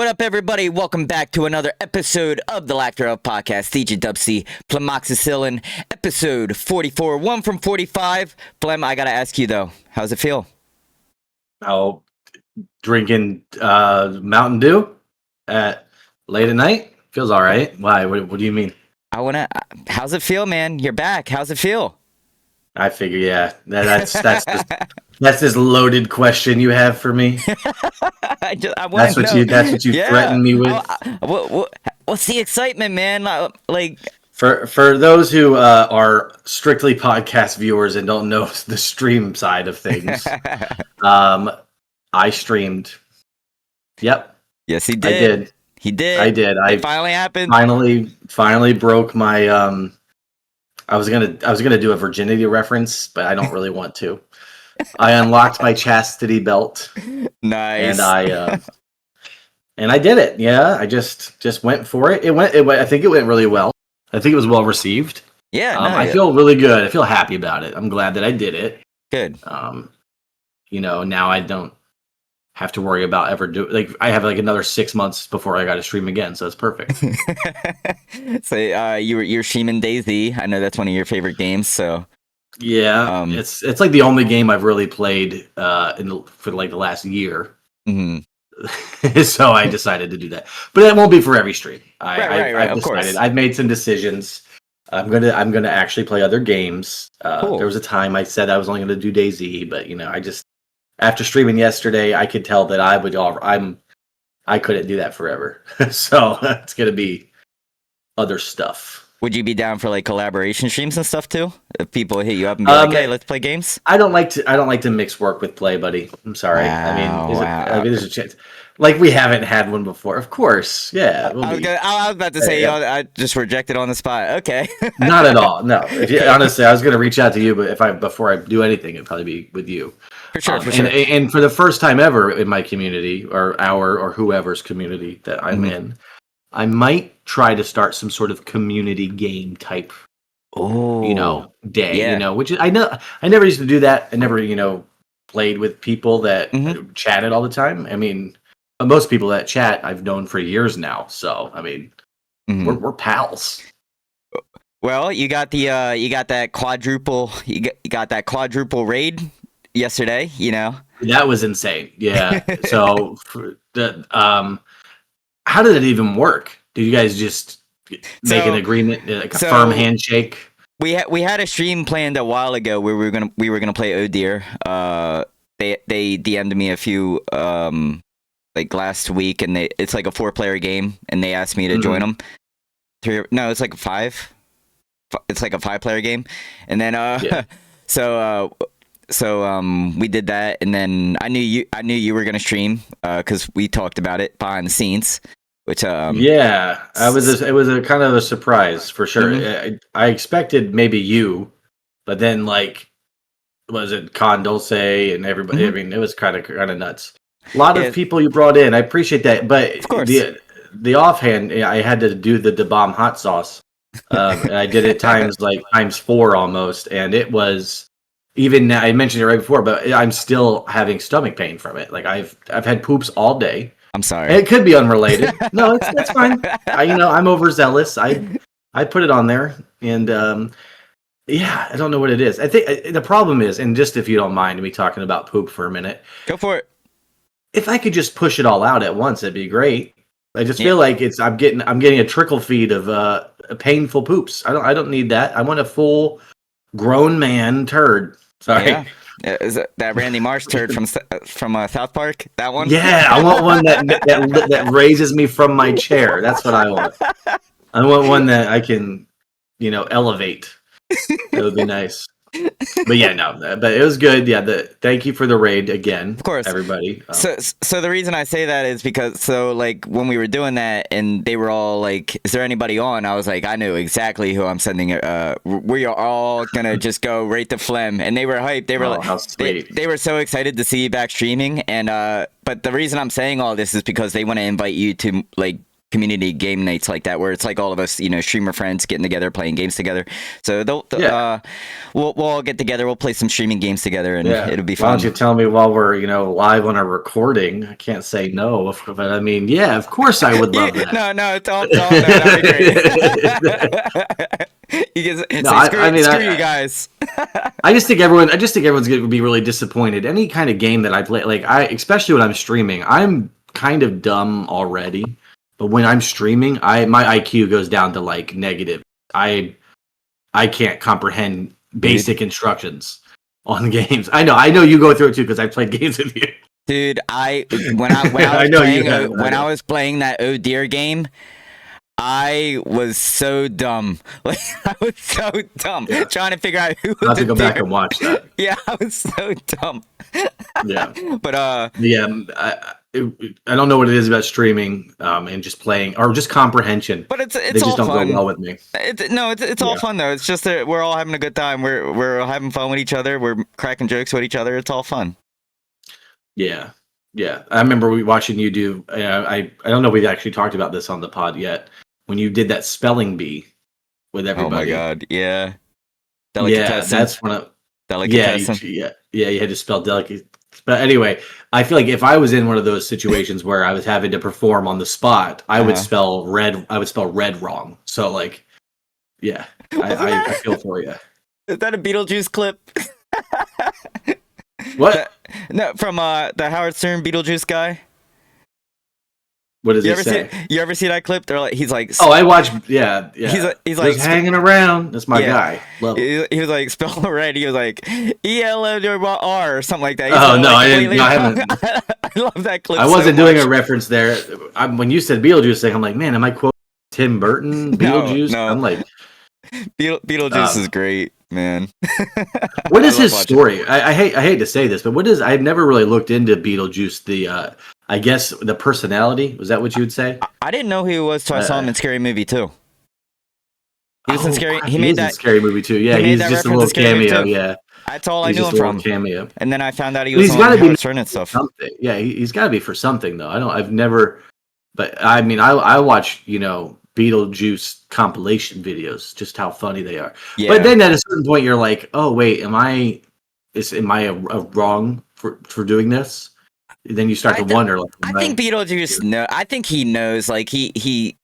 What up, everybody? Welcome back to another episode of the Laughter Of Podcast, DJDubC Flemoxicillin, episode 44, 1 from 45. Flem, I gotta ask you, though, how's it feel? Oh, drinking Mountain Dew at late at night? Feels all right. Why? What do you mean? How's it feel, man? You're back. How's it feel? I figure, yeah. That's this loaded question you have for me. That's what you threatened me with. What's the excitement, man? For those who are strictly podcast viewers and don't know the stream side of things, I streamed. Yep. Yes, he did. I did. He did. I did. It finally happened. Finally broke my I was gonna do a virginity reference, but I don't really want to. I unlocked my chastity belt. Nice. And I did it. Yeah, I just went for it. It went. I think it went really well. I think it was well received. Yeah. I feel really good. I feel happy about it. I'm glad that I did it. Good. Now I don't have to worry about I have another 6 months before I got to stream again, so it's perfect. So you're streaming DayZ. I know that's one of your favorite games. So yeah, it's like the only game I've really played for the last year. Mm-hmm. So I decided to do that, but it won't be for every stream. I've of course. I've made some decisions. I'm gonna actually play other games. Cool. There was a time I said I was only gonna do DayZ, but after streaming yesterday, I could tell that I couldn't do that forever. So it's gonna be other stuff. Would you be down for collaboration streams and stuff too? If people hit you up and be like, "Hey, let's play games." I don't like to mix work with play, buddy. I'm sorry. Wow, I mean, there's a chance. We haven't had one before. Of course, yeah. I was about to say, I just rejected on the spot. Okay. Not at all. No. Honestly, I was going to reach out to you, but before I do anything, it'd probably be with you. For sure. And for the first time ever in my community, or whoever's community that I'm in, I might try to start some sort of community game type, day. Yeah. Which I know I never used to do that. I never, played with people that chatted all the time. I mean, most people that chat I've known for years now. So I mean, we're pals. Well, you got that quadruple raid yesterday. That was insane. Yeah. So how did it even work? Did you guys just make an agreement, a firm handshake? We had a stream planned a while ago where we were gonna play Oh Dear. They DM'd me a few last week, and it's like a 4-player game, and they asked me to join them. It's like 5. It's like a 5-player game, and then so we did that, and then I knew you were gonna stream because we talked about it behind the scenes. Which it was a kind of a surprise for sure. I expected maybe you, but then was it Con Dulce and everybody? I mean, it was kind of nuts. A lot of people you brought in. I appreciate that, but of course. the offhand, I had to do the bomb hot sauce. And I did it times 4 almost, and it was even now. I mentioned it right before, but I'm still having stomach pain from it. I've had poops all day. I'm sorry. It could be unrelated. No, that's fine. I'm overzealous. I put it on there, and I don't know what it is. I think the problem is, and just if you don't mind me talking about poop for a minute, go for it. If I could just push it all out at once, it'd be great. I just feel like I'm getting a trickle feed of painful poops. I don't need that. I want a full grown man turd. Sorry. Yeah. Is it that Randy Marsh turd from South Park? That one? Yeah, I want one that raises me from my chair. That's what I want. I want one that I can, elevate. It would be nice. But but it was good. Yeah, thank you for the raid again. Of course, everybody. So the reason I say that is because when we were doing that and they were all like, "Is there anybody on?" I was like, I knew exactly who I'm sending. We are all gonna just go right to Flem, and they were hyped. They were how sweet. They were so excited to see you back streaming, and but the reason I'm saying all this is because they want to invite you to community game nights like that, where it's like all of us, streamer friends getting together, playing games together. So we'll all get together. We'll play some streaming games together, and it'll be fun. Why don't you tell me while we're live on a recording? I can't say no, but I mean, yeah, of course I would love that. No, it's all no, that'd be great. You can screw you guys. I just think everyone's going to be really disappointed. Any kind of game that I play, especially when I'm streaming, I'm kind of dumb already. But when I'm streaming, my IQ goes down to like negative. I can't comprehend basic instructions on games. I know you go through it too because I played games with you. Dude, when I was playing that Oh Dear game, I was so dumb. Like, I was so dumb trying to figure out who. I'll have to go back and watch that. Yeah, I was so dumb. Yeah, but I don't know what it is about streaming and just playing or just comprehension. But it's they just all don't fun. go well with me. It's all fun though. It's just that we're all having a good time. We're having fun with each other. We're cracking jokes with each other. It's all fun. Yeah. I remember watching you do. I don't know if we've actually talked about this on the pod yet. When you did that spelling bee with everybody. Oh my god! Yeah. Yeah, that's one of. Delicatessen. Yeah. You had to spell delicate. But anyway, I feel like if I was in one of those situations where I was having to perform on the spot, I would spell red. I would spell red wrong. So I feel for you. Is that a Beetlejuice clip? What? No, from the Howard Stern Beetlejuice guy. What does he say? You ever see that clip? He's like, oh, I watched. Yeah. He's like hanging around. That's my guy. Love he was like spell red. He was like ELR or something like that. No, I didn't. No, I haven't. I love that clip. I wasn't doing a reference there. When you said Beetlejuice thing, I'm like, man, am I quoting Tim Burton? Beetlejuice? No. I'm like, Beetlejuice is great, man. What is his story? I hate to say this, but I've never really looked into Beetlejuice. The I guess the personality, was that what you would say? I didn't know who he was till I saw him in Scary Movie 2. He was in Scary. He made that Scary Movie 2. Yeah, he's just a little cameo. Yeah, that's all I knew him from. Cameo. And then I found out he was on Howard Stern and stuff. Something. Yeah, he's got to be for something though. I've never, but I mean, I watch Beetlejuice compilation videos, just how funny they are. Yeah. But then at a certain point, you're like, oh wait, am I wrong for doing this? Then you start to wonder. I think Beetlejuice. I think he knows. Like he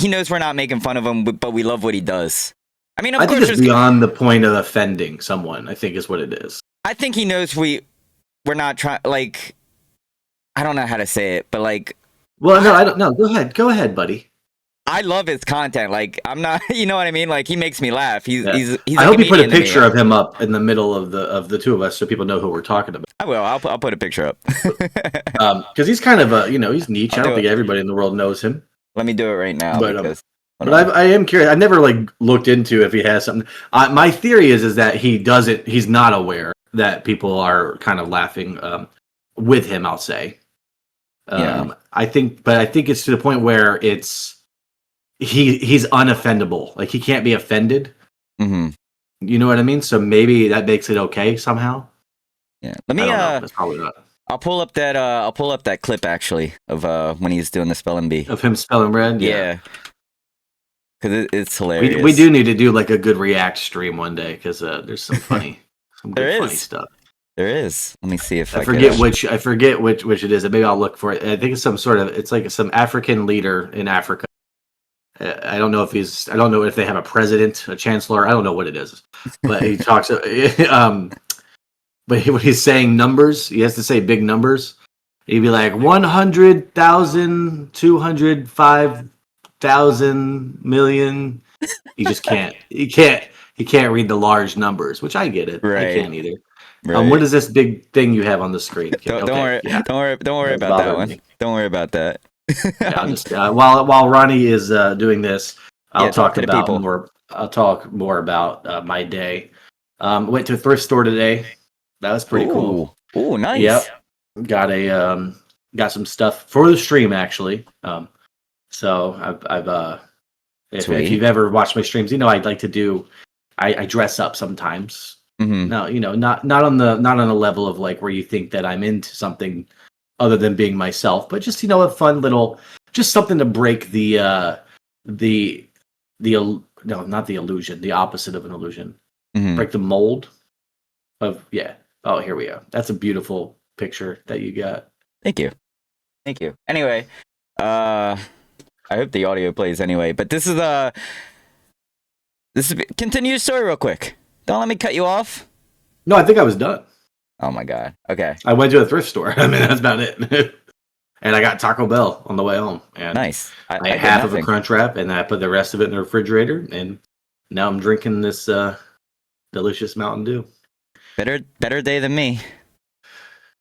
knows we're not making fun of him, but we love what he does. I mean, of course, think it's beyond the point of offending someone. I think is what it is. I think he knows we're not trying. Like, I don't know how to say it, but like. Well, no, I don't know. Go ahead, buddy. I love his content. Like, I'm not, you know what I mean? Like, he makes me laugh. He's I hope you put a picture of him up in the middle of the two of us so people know who we're talking about. I will. I'll put a picture up. Because he's kind of he's niche. I don't think everybody in the world knows him. Let me do it right now. But I am curious. I never looked into if he has something. My theory is that he doesn't. He's not aware that people are kind of laughing with him. I'll say. I think it's to the point where he's unoffendable. Like he can't be offended. Mm-hmm. You know what I mean? So maybe that makes it okay somehow. Yeah. Let me. That's probably not. I'll pull up that clip actually of when he's doing the spelling bee. Of him spelling red. Yeah. Because it's hilarious. We do need to do like a good react stream one day because there's some funny, funny stuff. There is. Let me see if I forget which it is. Maybe I'll look for it. I think it's it's like some African leader in Africa. I don't know if they have a president, a chancellor. I don't know what it is, but he talks. But when he's saying numbers, he has to say big numbers. He'd be like 100,000, 205,000 million. He just can't. He can't read the large numbers, which I get it. Right. I can't either. Right. What is this big thing you have on the screen? Don't worry. Yeah. Don't worry about that one. Don't worry about that. Yeah, while Ronnie is doing this, I'll talk more about my day. Went to a thrift store today. That was pretty cool. Oh, nice. Yep. Got some stuff for the stream actually. So I've if you've ever watched my streams, I'd like to do. I dress up sometimes. Mm-hmm. Now not on the level of like where you think that I'm into something other than being myself, but just a fun little. just something to break no, not the illusion, the opposite of an illusion. Mm-hmm. Break the mold of Oh, here we go. That's a beautiful picture that you got. Thank you. Anyway, I hope the audio plays anyway. But this is continue your story real quick. Don't let me cut you off. No, I think I was done. Oh my god. Okay. I went to a thrift store. I mean, that's about it. And I got Taco Bell on the way home. And nice. I had half of a Crunch Wrap, and I put the rest of it in the refrigerator. And now I'm drinking this delicious Mountain Dew. Better day than me.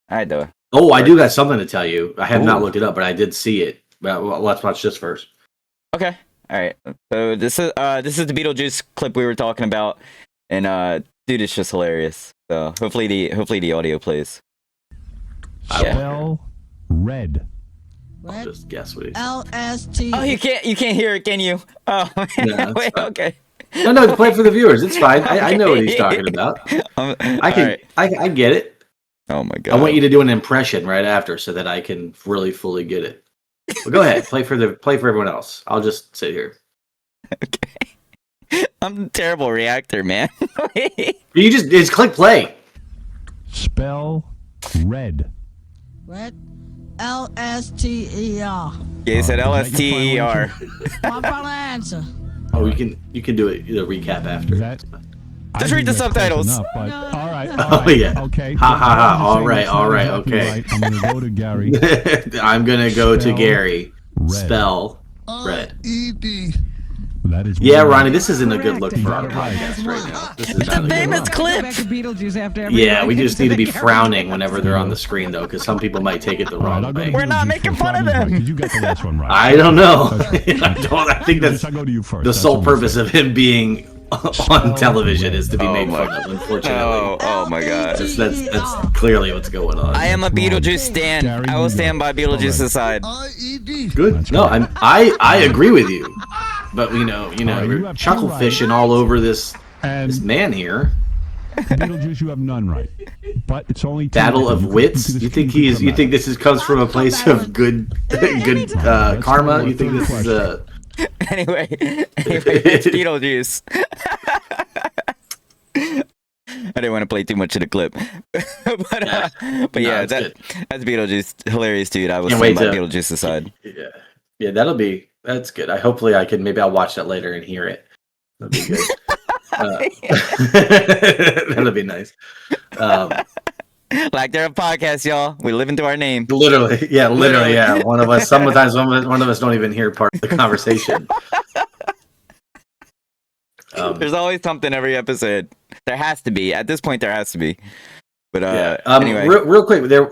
All right, though. Oh, I do got something to tell you. I have not looked it up, but I did see it. Well, let's watch this first. Okay. All right. So this is the Beetlejuice clip we were talking about, and dude, it's just hilarious. So hopefully the audio plays. Spell red. I'll just guess what he's LST. Oh, you can't hear it, can you? Oh, no, wait. Okay. No, play it for the viewers. It's fine. I know what he's talking about. I get it. Oh my god. I want you to do an impression right after so that I can really fully get it. Well, go ahead. Play for everyone else. I'll just sit here. Okay. I'm a terrible reactor, man. You just click play. Spell red. Red. LSTER. Yeah, you said LSTER. My brother answer. Oh, you can do it. The recap after. Just read the subtitles. Enough, but, all right. Oh yeah. Okay. Ha ha ha. All right. Okay. Right. I'm gonna go to Gary. I'm gonna go to Gary. Red. Spell red. ED. That is Ronnie, this isn't a good look for our podcast right now. This is It's not a good famous look. clip. Yeah, we just need to be frowning whenever they're on the screen, though, because some people might take it the wrong way. We're not making fun of them. You got the last one right. I don't know. I think that's I go to you first. the sole purpose of him being on television is to be made fun of. Unfortunately, Oh my god. that's clearly what's going on. I am a Beetlejuice stan. I will stand by Beetlejuice's side. Good. No, I agree with you. But we're chuckle-fishing all over this man here. Beetlejuice, you have none right. But it's only Battle of wits. You think this comes from a place of good karma? You think this is Anyway, it's Beetlejuice. I didn't want to play too much of the clip, but yeah, that's Beetlejuice. Hilarious, dude. I will stand by Beetlejuice's side. Yeah, that's good. Hopefully I'll watch that later and hear it. That'd be good. That'll be nice. Like they're a podcast, y'all. We live into our name. Literally, yeah. One of us. Sometimes one of us don't even hear part of the conversation. There's always something every episode. There has to be. At this point, there has to be. But anyway, real quick, the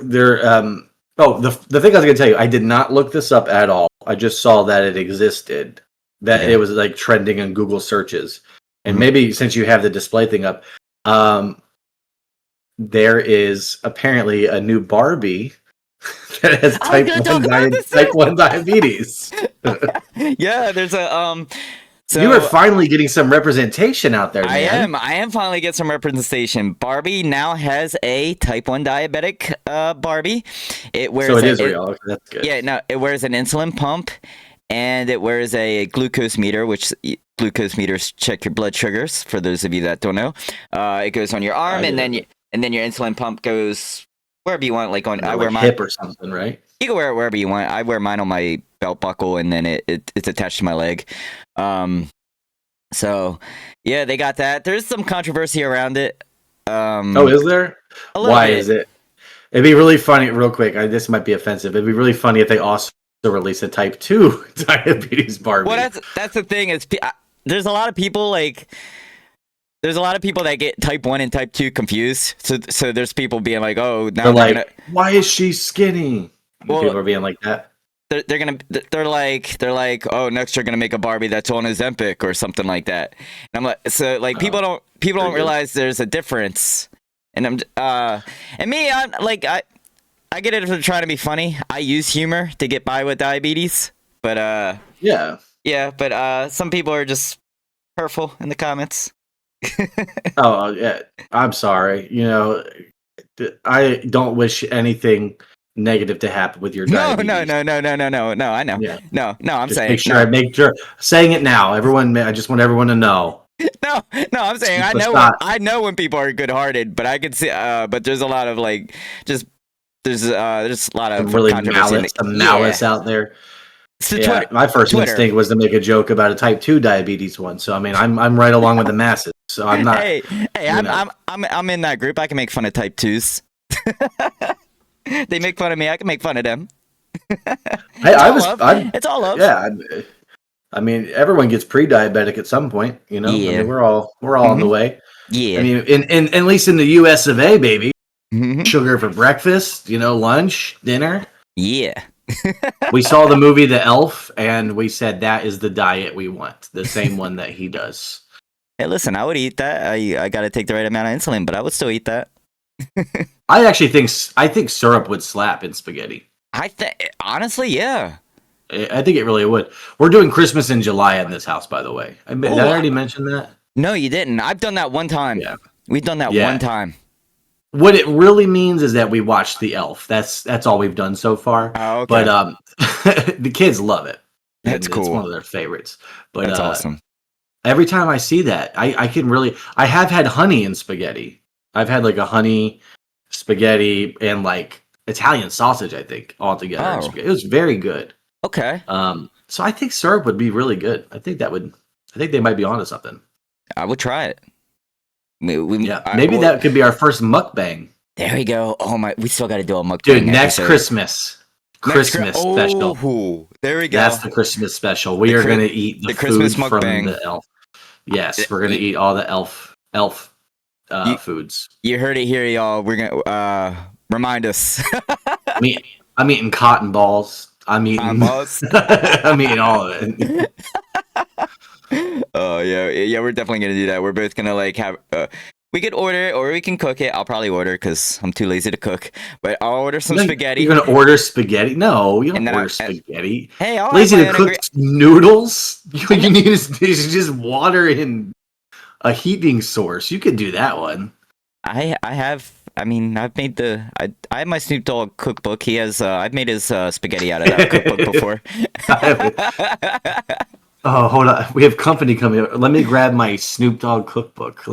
thing I was gonna tell you, I did not look this up at all. I just saw that it existed, that it was like trending in Google searches, and maybe since you have the display thing up, there is apparently a new Barbie that has type 1 diabetes. Yeah, there's a So you are finally getting some representation out there, man. I am finally getting some representation. Barbie now has a type 1 diabetic Barbie. It wears real. Okay, that's good. Yeah, no, it wears an insulin pump and it wears a glucose meter, which glucose meters check your blood sugars for those of you that don't know. It goes on your arm and then your insulin pump goes wherever you want, I wear mine hip or something, right? You can wear it wherever you want. I wear mine on my belt buckle, and then it's attached to my leg. So yeah, they got that. There's some controversy around it. Is there? Why is it? It'd be really funny. Real quick, this might be offensive. It'd be really funny if they also release a type 2 diabetes Barbie. Well, that's the thing. There's a lot of people There's a lot of people that get type 1 and type 2 confused. So there's people being like, "Oh, now why is she skinny?" Well, people are being like that. They're like, "Oh, next you're gonna make a Barbie that's on Ozempic or something like that." And I'm like, people don't realize there's a difference. And I get it if they're trying to be funny. I use humor to get by with diabetes, but some people are just hurtful in the comments. Oh yeah, I'm sorry. I don't wish anything negative to happen with your No, diabetes. no. I know. Yeah. No, I'm Just saying make sure saying it now. I just want everyone to know. no. I'm saying I Let's know not- I know when people are good-hearted, but I could see. But there's a lot of like there's a lot of really controversy. malice out there. It's the Yeah, Twitter. my first Twitter. instinct was to make a joke about a type 2 diabetes one. So I mean, I'm right along with the masses. So I'm not. Hey, I'm in that group. I can make fun of type 2s. They make fun of me. I can make fun of them. It's all love. Yeah, I mean, everyone gets pre-diabetic at some point. You know, Yeah. I mean, we're all on the way. Yeah. I mean, in at least in the U.S. of A, baby, Mhm. sugar for breakfast. You know, lunch, dinner. Yeah. We saw the movie The Elf, and we said that is the diet we want, the same one that he does. Hey, listen, I would eat that. I got to take the right amount of insulin, but I would still eat that. I think syrup would slap in spaghetti. Honestly, yeah. I think it really would. We're doing Christmas in July in this house, by the way. Did I already mention that? No, you didn't. I've done that one time. Yeah. We've done that Yeah. one time. What it really means is that we watched The Elf. That's all we've done so far. Oh, okay. But the kids love it. That's cool. It's one of their favorites. But That's awesome. Every time I see that, I can really. I have had honey in spaghetti. I've had like a honey spaghetti and like Italian sausage. I think all together. Oh. It was very good. Okay. So I think syrup would be really good. I think they might be onto something. I would try it. Maybe that could be our first mukbang. There we go. Oh my, we still got to do a mukbang. Dude, next episode. Christmas special. Oh, there we go. That's the Christmas special. We are going to eat the Christmas food from mukbang. the elf. Yes, we're going to eat all the elf foods. You heard it here, y'all. We're gonna remind us. I'm eating cotton balls. I'm eating I'm eating all of it. Oh yeah. We're definitely gonna do that. We're both gonna like have. We could order it or we can cook it. I'll probably order because I'm too lazy to cook. But I'll order some spaghetti. You're gonna order spaghetti? No, you don't order spaghetti. Hey, I'll lazy to cook noodles? You need is just water and a heating source. You could do that one. I have. I mean, I've made I have my Snoop Dogg cookbook. He has. I've made his spaghetti out of that cookbook before. Oh, hold on. We have company coming up. Let me grab my Snoop Dogg cookbook.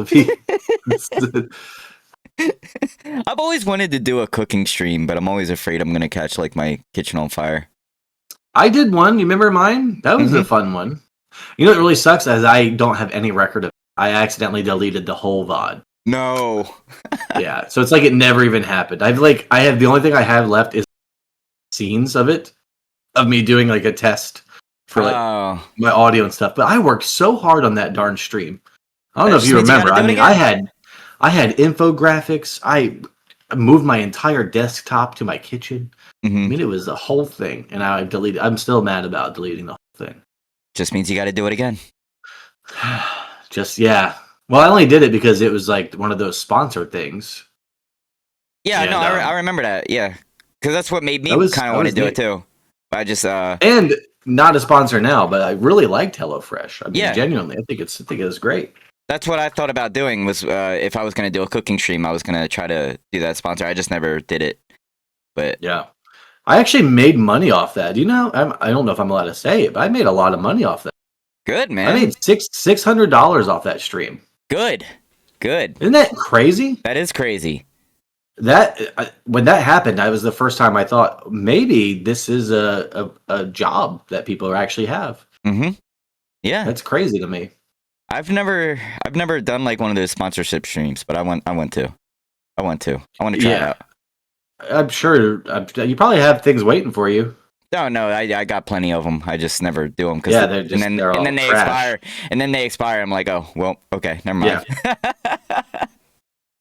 I've always wanted to do a cooking stream, but I'm always afraid I'm going to catch like my kitchen on fire. I did one. You remember mine? That was a fun one. You know what really sucks is I don't have any record of it. I accidentally deleted the whole VOD. No. Yeah, so it's like it never even happened. I have the only thing I have left is scenes of it, of me doing like a test for like my audio and stuff. But I worked so hard on that darn stream. I don't know if you remember. I mean, I had infographics. I moved my entire desktop to my kitchen. I mean, it was the whole thing, and I deleted. I'm still mad about deleting the whole thing. Just means you got to do it again. Yeah. Well, I only did it because it was like one of those sponsored things. Yeah, and, no, I remember that. Yeah, because that's what made me kind of want to do it too. I just and not a sponsor now, but I really liked HelloFresh. I mean, genuinely, I think it was great. That's what I thought about doing. Was if I was going to do a cooking stream, I was going to try to do that sponsor. I just never did it. But yeah, I actually made money off that. You know, I don't know if I'm allowed to say it, but I made a lot of money off that. Good, man. I made $600 off that stream. Good. Isn't that crazy? That is crazy. When that happened, that was the first time I thought maybe this is a job that people actually have. Mm-hmm. Yeah, that's crazy to me. I've never done like one of those sponsorship streams, but I want to. I want to try it out. I'm sure you probably have things waiting for you. No, I got plenty of them. I just never do them because then they expire. And then they expire. I'm like, oh well, okay, never mind.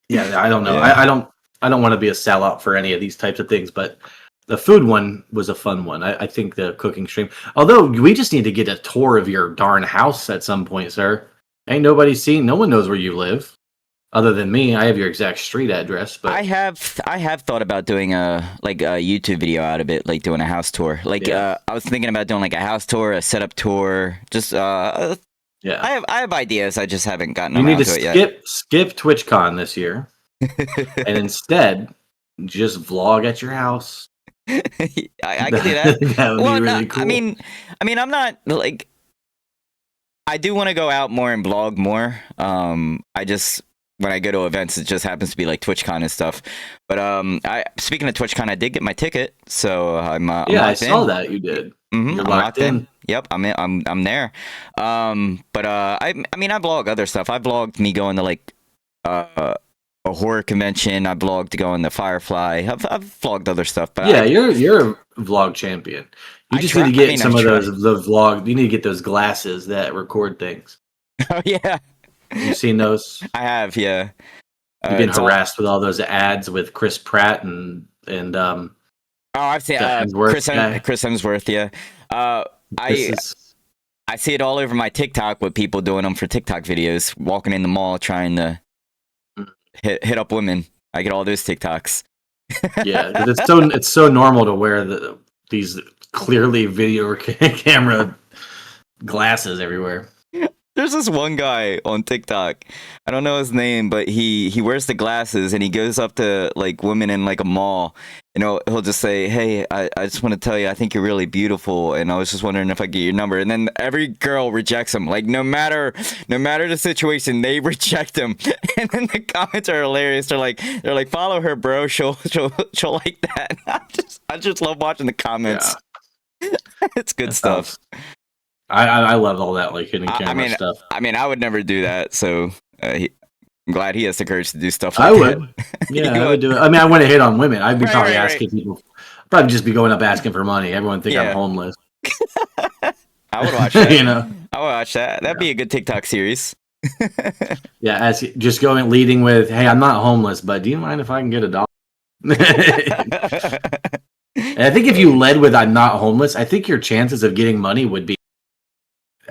Yeah, I don't know. Yeah. I don't want to be a sellout for any of these types of things, but the food one was a fun one. I think the cooking stream. Although we just need to get a tour of your darn house at some point, sir. Ain't nobody seen. No one knows where you live. Other than me, I have your exact street address. But I have thought about doing a YouTube video out of it, like doing a house tour. Like I was thinking about doing like a house tour, a setup tour. Just I have ideas. I just haven't gotten around to it yet. Skip TwitchCon this year, and instead just vlog at your house. I can do that. That would Well, be no, really cool. I mean, I'm not like. I do want to go out more and vlog more. I just when I go to events, it just happens to be like TwitchCon and stuff. But I speaking of TwitchCon, I did get my ticket, so I'm yeah, I locked saw in. that you did. Mm-hmm, You're I'm locked locked in. in. Yep, I'm there. But I mean, I vlog other stuff. I vlogged me going to like a horror convention. I vlogged going to Firefly. I've vlogged other stuff. But Yeah, you're a vlog champion. You I just try- need to I get mean, some I of try. the vlog. You need to get those glasses that record things. Oh yeah, You've seen those? I have. Yeah. You've been It's all- harassed with all those ads with Chris Pratt and Oh, I've seen the Hemsworth guy. Chris Hemsworth. Yeah. I see it all over my TikTok with people doing them for TikTok videos, walking in the mall trying to hit up women. I get all those TikToks. Yeah, 'cause it's so normal to wear these clearly video camera glasses everywhere. There's this one guy on TikTok. I don't know his name, but he wears the glasses and he goes up to like women in like a mall. You know, he'll just say, "Hey, I just want to tell you, I think you're really beautiful, and I was just wondering if I could get your number." And then every girl rejects him. Like no matter the situation, they reject him. And then the comments are hilarious. They're like, "Follow her, bro. She'll like that." I just love watching the comments. Yeah. It's good stuff. I love all that like hidden camera stuff. I mean, I would never do that. So I'm glad he has the courage to do stuff I like would. that. Yeah, I would do it. I mean, I want to hit on women. I'd be probably Right. asking people. Probably just be going up asking for money. Everyone think I'm homeless. I would watch that. You know. I would watch that. That'd be a good TikTok series. Yeah, just going leading with, "Hey, I'm not homeless, but do you mind if I can get $1?" And I think if you led with "I'm not homeless," I think your chances of getting money would be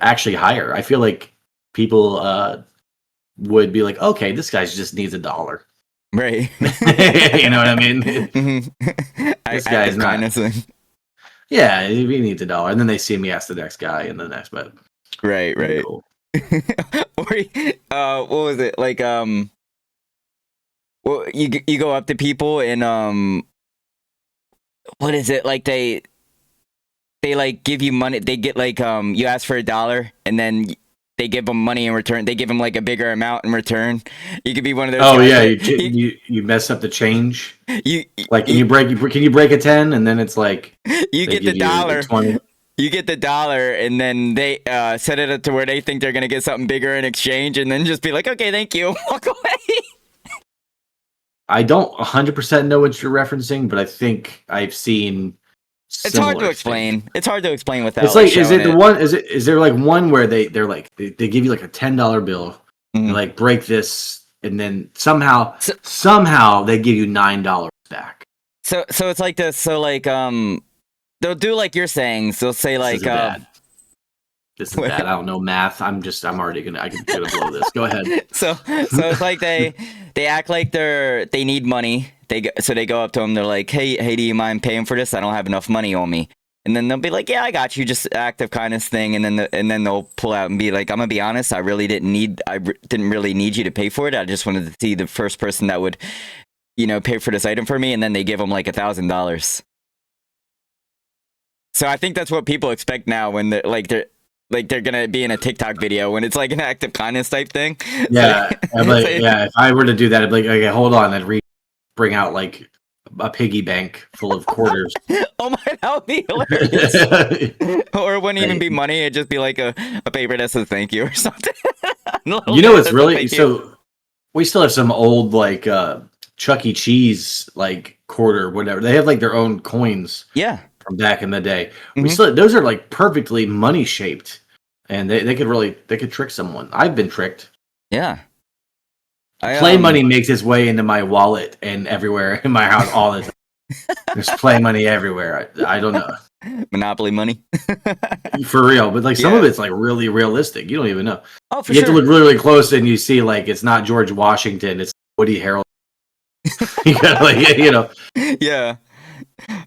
actually higher. I feel like people would be like, "Okay, this guy just needs $1." Right. You know what I mean? This guy's not- thing. Yeah, he needs $1, and then they see me ask the next guy, and the next, but Right. cool. Or what was it like? Well, you go up to people and what is it like? They like give you money. They get like you ask for $1 and then they give them money in return. They give them like a bigger amount in return. You could be one of those. Oh guys yeah, that- you mess up the change. you Like can you break a 10, and then it's like you they get the give you dollar. 20. You get the $1 and then they set it up to where they think they're gonna get something bigger in exchange, and then just be like, okay, thank you, walk away. I don't 100% know what you're referencing, but I think I've seen. It's hard to similar explain. things. It's hard to explain without. It's like, is showing it the one? Is there like one where they give you like a $10 bill, Mhm. and like break this, and then somehow they give you $9 back. So it's like this. So like they'll do like you're saying. So they'll say This like is bad. This is bad. I don't know math. I'm already gonna blow this. Go ahead. so it's like they act like they need money. They go up to them. They're like, hey, do you mind paying for this? I don't have enough money on me. And then they'll be like, yeah, I got you. Just act of kindness thing. And then they'll pull out and be like, I'm gonna be honest. I didn't really need you to pay for it. I just wanted to see the first person that would, pay for this item for me. And then they give them like $1,000. So I think that's what people expect now when they're gonna be in a TikTok video when it's like an act of kindness type thing. Yeah, yeah. If I were to do that, I'd be like, okay, hold on, and bring out like a piggy bank full of quarters. Oh my, that would be hilarious. Or it wouldn't even be money; it'd just be like a paper that says "thank you" or something. It's really so. We still have some old like Chuck E. Cheese like quarter, whatever. They have like their own coins. Yeah. From back in the day, those are like perfectly money shaped, and they could trick someone. I've been tricked. Yeah. Play money makes its way into my wallet and everywhere in my house all the time. There's play money everywhere. I don't know. Monopoly money. For real, but like some of it's like really realistic. You don't even know. Oh, for you sure. have to look really, really close, and you see like it's not George Washington, it's Woody Harrelson. You gotta, Yeah.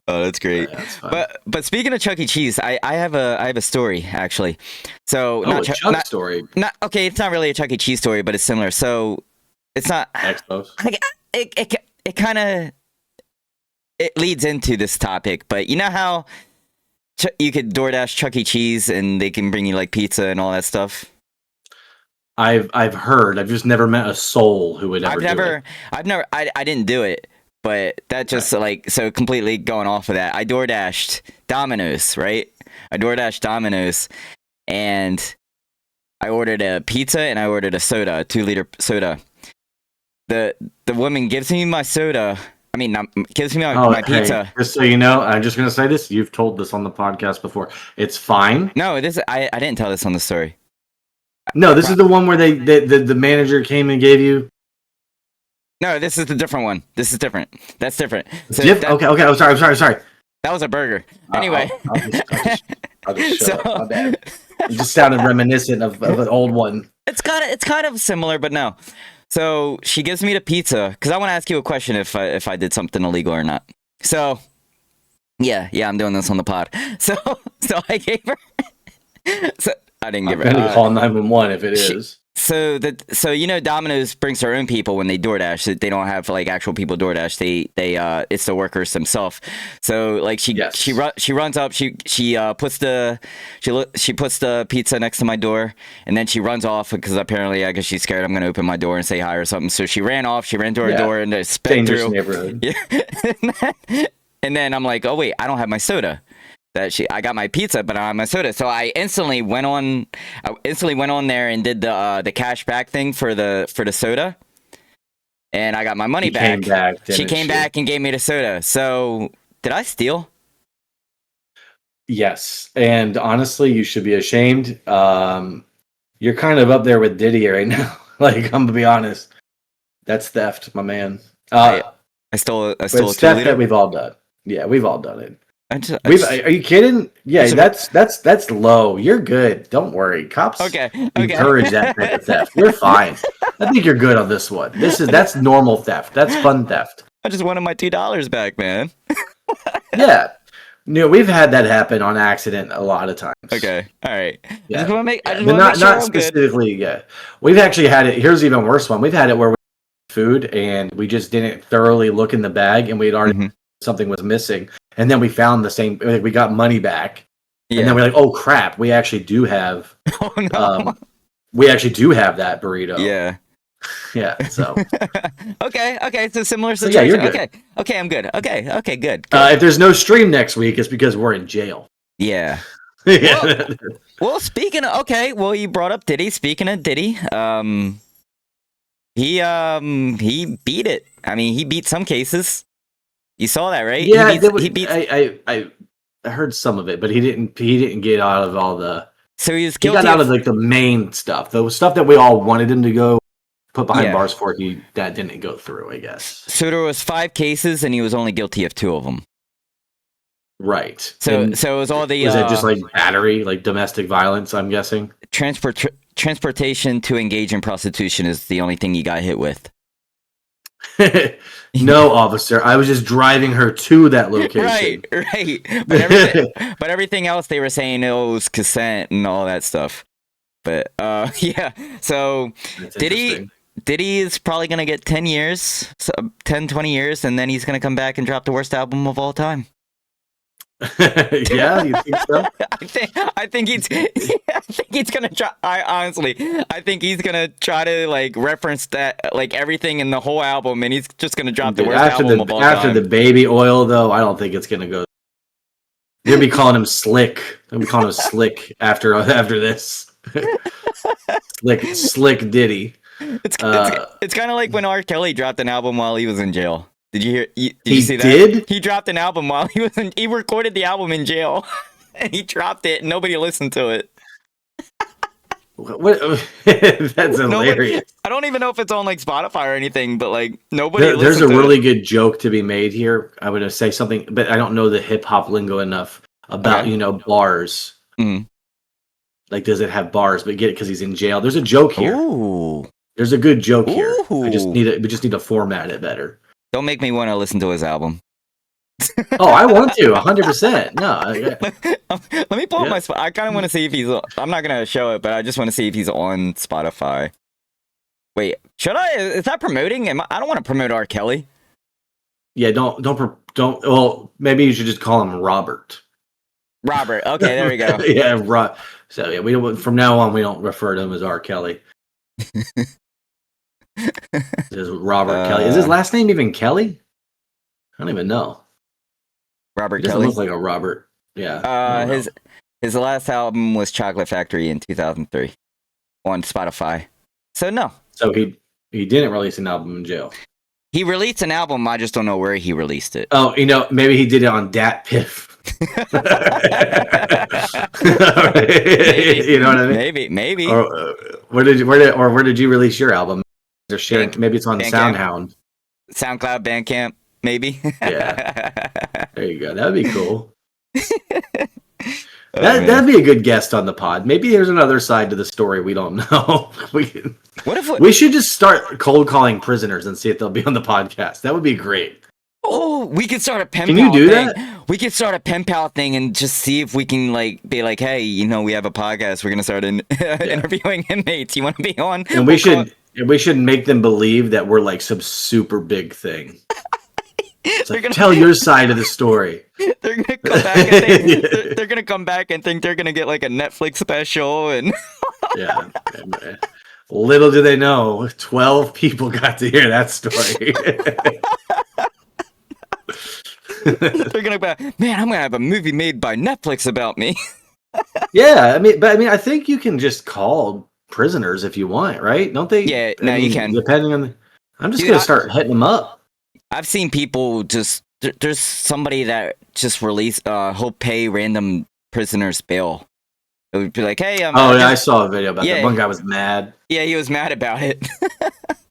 Oh, that's great. Yeah, that's fun. But speaking of Chuck E. Cheese, I have a story actually. So Chuck story. Not okay. It's not really a Chuck E. Cheese story, but it's similar. So it's not. Expos. It kind of. it leads into this topic, but you know how you could DoorDash Chuck E. Cheese and they can bring you like pizza and all that stuff? I've heard. I've just never met a soul who would ever do it. I didn't do it, but that just like, so completely going off of that. I DoorDashed Domino's, right? I DoorDashed Domino's and I ordered a pizza and I ordered a soda, a 2-liter soda. The woman gives me my soda. I mean, gives me my pizza. Just so you know, I'm just going to say this. You've told this on the podcast before. It's fine. No, I didn't tell this on the story. No, this is the one where the manager came and gave you. No, this is the different one. This is different. That's different. So okay. I'm sorry. That was a burger. Anyway. I'll just shut up. My bad. It just sounded reminiscent of an old one. It's kind of similar, but no. So she gives me the pizza because I want to ask you a question if I did something illegal or not. So yeah, I'm doing this on the pod. So I gave her. So I didn't give her. I'm gonna call 911 if it is. So you know, Domino's brings their own people when they DoorDash. They don't have like actual people DoorDash. They it's the workers themselves. So like she runs up. She puts the pizza next to my door, and then she runs off because apparently I guess she's scared I'm gonna open my door and say hi or something. So she ran off. She ran to her door and sped dangerous through. Neighborhood. Yeah. And then I'm like, oh wait, I don't have my soda. I got my pizza, but I don't have my soda. So I instantly went on there and did the cash back thing for the soda, and I got my money back. She came back and gave me the soda. So did I steal? Yes, and honestly, you should be ashamed. You're kind of up there with Diddy right now. Like, I'm gonna be honest, that's theft, my man. I stole a theft that we've all done. Yeah, we've all done it. Are you kidding? Yeah, that's low. You're good. Don't worry. Cops encourage that type of theft. You're fine. I think you're good on this one. That's normal theft. That's fun theft. I just wanted my $2 back, man. Yeah. We've had that happen on accident a lot of times. Okay. All right. Yeah. Not specifically, yeah. We've actually had it. Here's even worse one. We've had it where we had food and we just didn't thoroughly look in the bag and we'd already something was missing. And then we found the same. We got money back, and then we're like, "Oh crap! We actually do have. We actually do have that burrito." Yeah. Yeah. So. Okay. So similar situation. So yeah, you're good. Okay. I'm good. Okay. Good. If there's no stream next week, it's because we're in jail. Yeah. Well, speaking of you brought up Diddy. Speaking of Diddy, he beat it. I mean, he beat some cases. You saw that, right? Yeah, I heard some of it, but he didn't get out of all the. So he was guilty. He got out of like the main stuff, the stuff that we all wanted him to go put behind bars for. That didn't go through, I guess. So there was 5 cases, and he was only guilty of 2 of them. Right. So it was all the. Was it just like battery, like domestic violence? I'm guessing. Transportation to engage in prostitution is the only thing he got hit with. No, officer. I was just driving her to that location. Right. But everything else they were saying it was consent and all that stuff. But yeah. So Diddy is probably gonna get 10 years, 20 years, and then he's gonna come back and drop the worst album of all time. Yeah, you think so? I think he's gonna try. I think he's gonna try to like reference that like everything in the whole album, and he's just gonna drop the worst album of all time. After the baby oil, though, I don't think it's gonna go. You'll be calling him Slick. They'll be calling him Slick after this. Slick Diddy. It's kind of like when R. Kelly dropped an album while he was in jail. Did you hear? Did you see that? Did? He dropped an album while he was in. He recorded the album in jail, and he dropped it. And nobody listened to it. What? That's hilarious. I don't even know if it's on like Spotify or anything, but like nobody. There's a really good joke to be made here. I would say something, but I don't know the hip hop lingo enough about bars. Mm. Like, does it have bars? But get it because he's in jail. There's a joke here. Ooh. There's a good joke here. Ooh. We just need to format it better. Don't make me want to listen to his album. Oh, I want to 100%. No, let me pull up my. I kind of want to see if he's. I'm not gonna show it, but I just want to see if he's on Spotify. Wait, should I? Is that promoting? I don't want to promote R. Kelly. Yeah, don't don't. Well, maybe you should just call him Robert. Robert. Okay, there we go. Yeah, so yeah, we don't. From now on, we don't refer to him as R. Kelly. This is Robert Kelly. Is his last name even Kelly? I don't even know. Robert He doesn't Kelly. look like a Robert. Yeah. His last album was Chocolate Factory in 2003 on Spotify. So no. So he didn't release an album in jail. He released an album. I just don't know where he released it. Oh, maybe he did it on Dat Piff. You know what I mean? Maybe. Or where did you release your album? Or sharing? Maybe it's on Bandcamp. SoundHound. SoundCloud, Bandcamp, maybe. Yeah. There you go. That'd be cool. That'd be a good guest on the pod. Maybe there's another side to the story we don't know. We should just start cold calling prisoners and see if they'll be on the podcast. That would be great. Oh, we could start a pen Can pal you do thing. that? We could start a pen pal thing and just see if we can be like, hey, we have a podcast. We're gonna start interviewing inmates. You want to be on? And we should make them believe that we're like some super big thing. It's like, tell your side of the story. They're gonna come back and think, they're gonna come back and think they're gonna get like a Netflix special and yeah. Little do they know, 12 people got to hear that story. they're gonna be, man, I'm gonna have a movie made by Netflix about me. Yeah, I think you can just call prisoners if you want, right? Don't they? Yeah, no, you can. Depending on I'm just Dude, gonna start hitting them up. I've seen people there's somebody that just released he'll pay random prisoners bail. It would be like, hey, I saw a video about that. One guy was mad. Yeah, he was mad about it.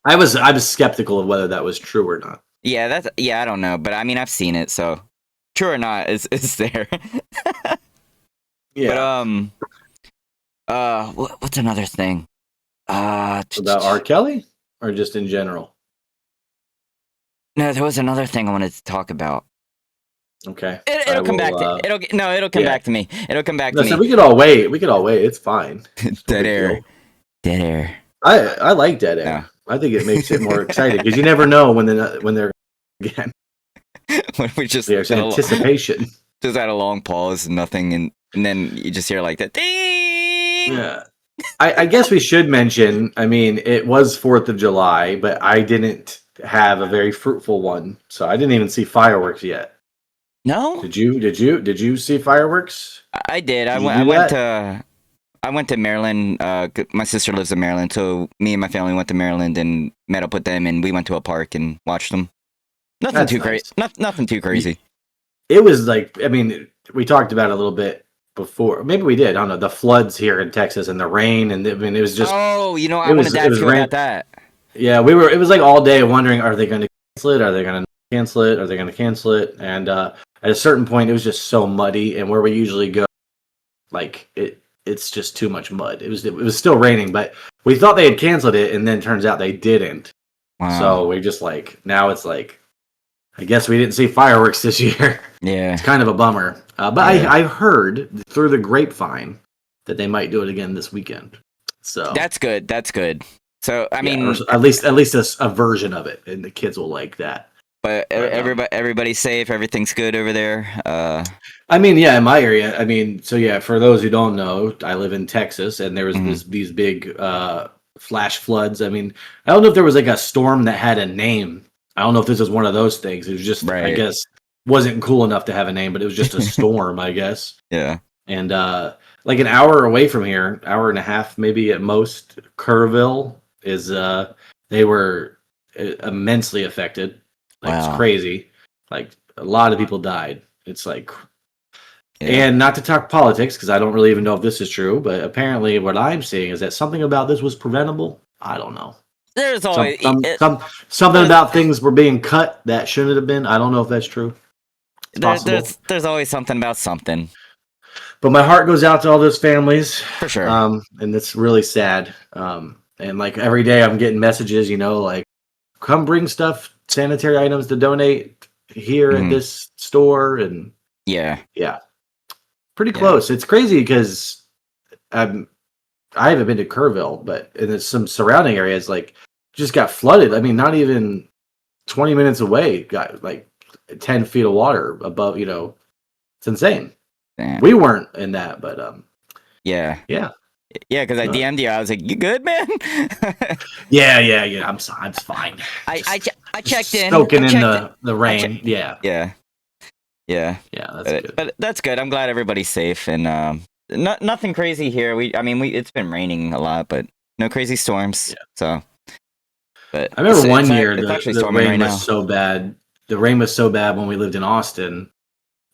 I was skeptical of whether that was true or not. Yeah, I don't know, but I mean I've seen it, so true or not, it's there. Yeah. But what's another thing? About R. Kelly or just in general? No, there was another thing I wanted to talk about. Okay. It'll come back to it'll come back to me. It'll come back to me. We could all wait. It's fine. Dead air. I like dead air. Yeah. I think it makes it more exciting because you never know when they're again. When we just There's anticipation. Just had a long pause and nothing, and then you just hear like that. Ding! Yeah. I guess we should mention. I mean, it was 4th of July, but I didn't have a very fruitful one, so I didn't even see fireworks yet. No? Did you see fireworks? I did. I went to Maryland. My sister lives in Maryland, so me and my family went to Maryland and met up with them, and we went to a park and watched them. Nothing too crazy. Nothing too crazy. It was like, I mean, we talked about it a little bit before. Maybe we did. I don't know. The floods here in Texas and the rain, and it was just. Oh, I wanted to ask you about that. Yeah, it was like all day wondering, are they going to cancel it? Are they going to cancel it? Are they going to cancel it? And at a certain point, it was just so muddy, and where we usually go, like it's just too much mud. It was still raining, but we thought they had canceled it, and then turns out they didn't. Wow. So we just now it's like, I guess we didn't see fireworks this year. Yeah, it's kind of a bummer. But I heard through the grapevine that they might do it again this weekend. So that's good. So I mean, at least a version of it, and the kids will like that. But everybody's safe. Everything's good over there. I mean, yeah, in my area. I mean, so yeah, for those who don't know, I live in Texas, and there was these big flash floods. I mean, I don't know if there was like a storm that had a name. I don't know if this was one of those things. It was just, I guess, wasn't cool enough to have a name, but it was just a storm, I guess. Yeah. And like an hour away from here, hour and a half maybe at most, Kerrville is. They were immensely affected. Like, it's crazy. Like, a lot of people died. It's like, and not to talk politics, because I don't really even know if this is true, but apparently what I'm seeing is that something about this was preventable. I don't know. There's always something about things were being cut that shouldn't have been. I don't know if that's true. There's always something about something. But my heart goes out to all those families. For sure. And it's really sad. And like every day I'm getting messages, like, come bring stuff, sanitary items to donate here at this store. And yeah, pretty close. It's crazy because I haven't been to Kerrville, but there's some surrounding areas like just got flooded. I mean, not even 20 minutes away got like 10 feet of water above. It's insane. Damn. We weren't in that, but Yeah. yeah. Yeah, because I DM'd you. I was like, "You good, man?" Yeah. I'm fine. I checked in. Soaking I in checked the rain. Yeah. Yeah. That's good. But that's good. I'm glad everybody's safe and nothing crazy here. It's been raining a lot, but no crazy storms. Yeah. So, but I remember one year it's actually the storming rain right was now. so bad. The rain was so bad when we lived in Austin.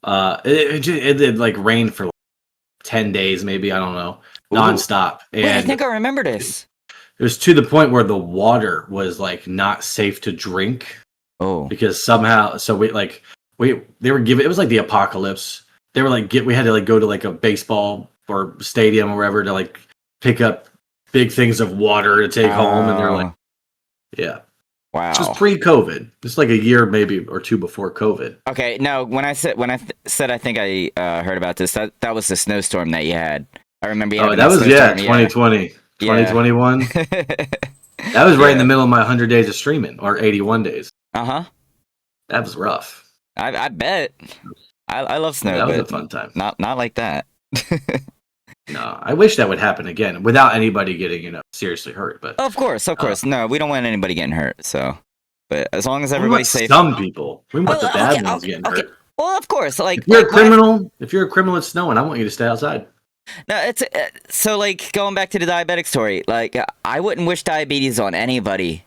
It did like rain for like 10 days, maybe, I don't know, nonstop. Wait, I And think I remember this. it was to the point where the water was like not safe to drink Oh, because somehow, they were giving, it was like the apocalypse. They were like, we had to like go to like a baseball or stadium or wherever to like pick up big things of water to take home. And they're like, yeah. wow. Just pre-COVID, just like a year maybe or two before COVID. Okay, no. When I said I think I heard about this. That was the snowstorm that you had. I remember you. Oh, having that a was snowstorm, 2020, Yeah. 2021. That was right in the middle of my 100 days of streaming, or 81 days. Uh-huh. That was rough. I bet. I love snow. That was but a fun time. Not like that. No, I wish that would happen again without anybody getting seriously hurt. But Of course. No, we don't want anybody getting hurt. So, but as long as we want everybody's safe. some people. We want the bad ones okay, getting okay. hurt. Well, of course. Like If you're a like, criminal, it's snowing. I want you to stay outside. No, it's so like going back to the diabetic story. Like I wouldn't wish diabetes on anybody.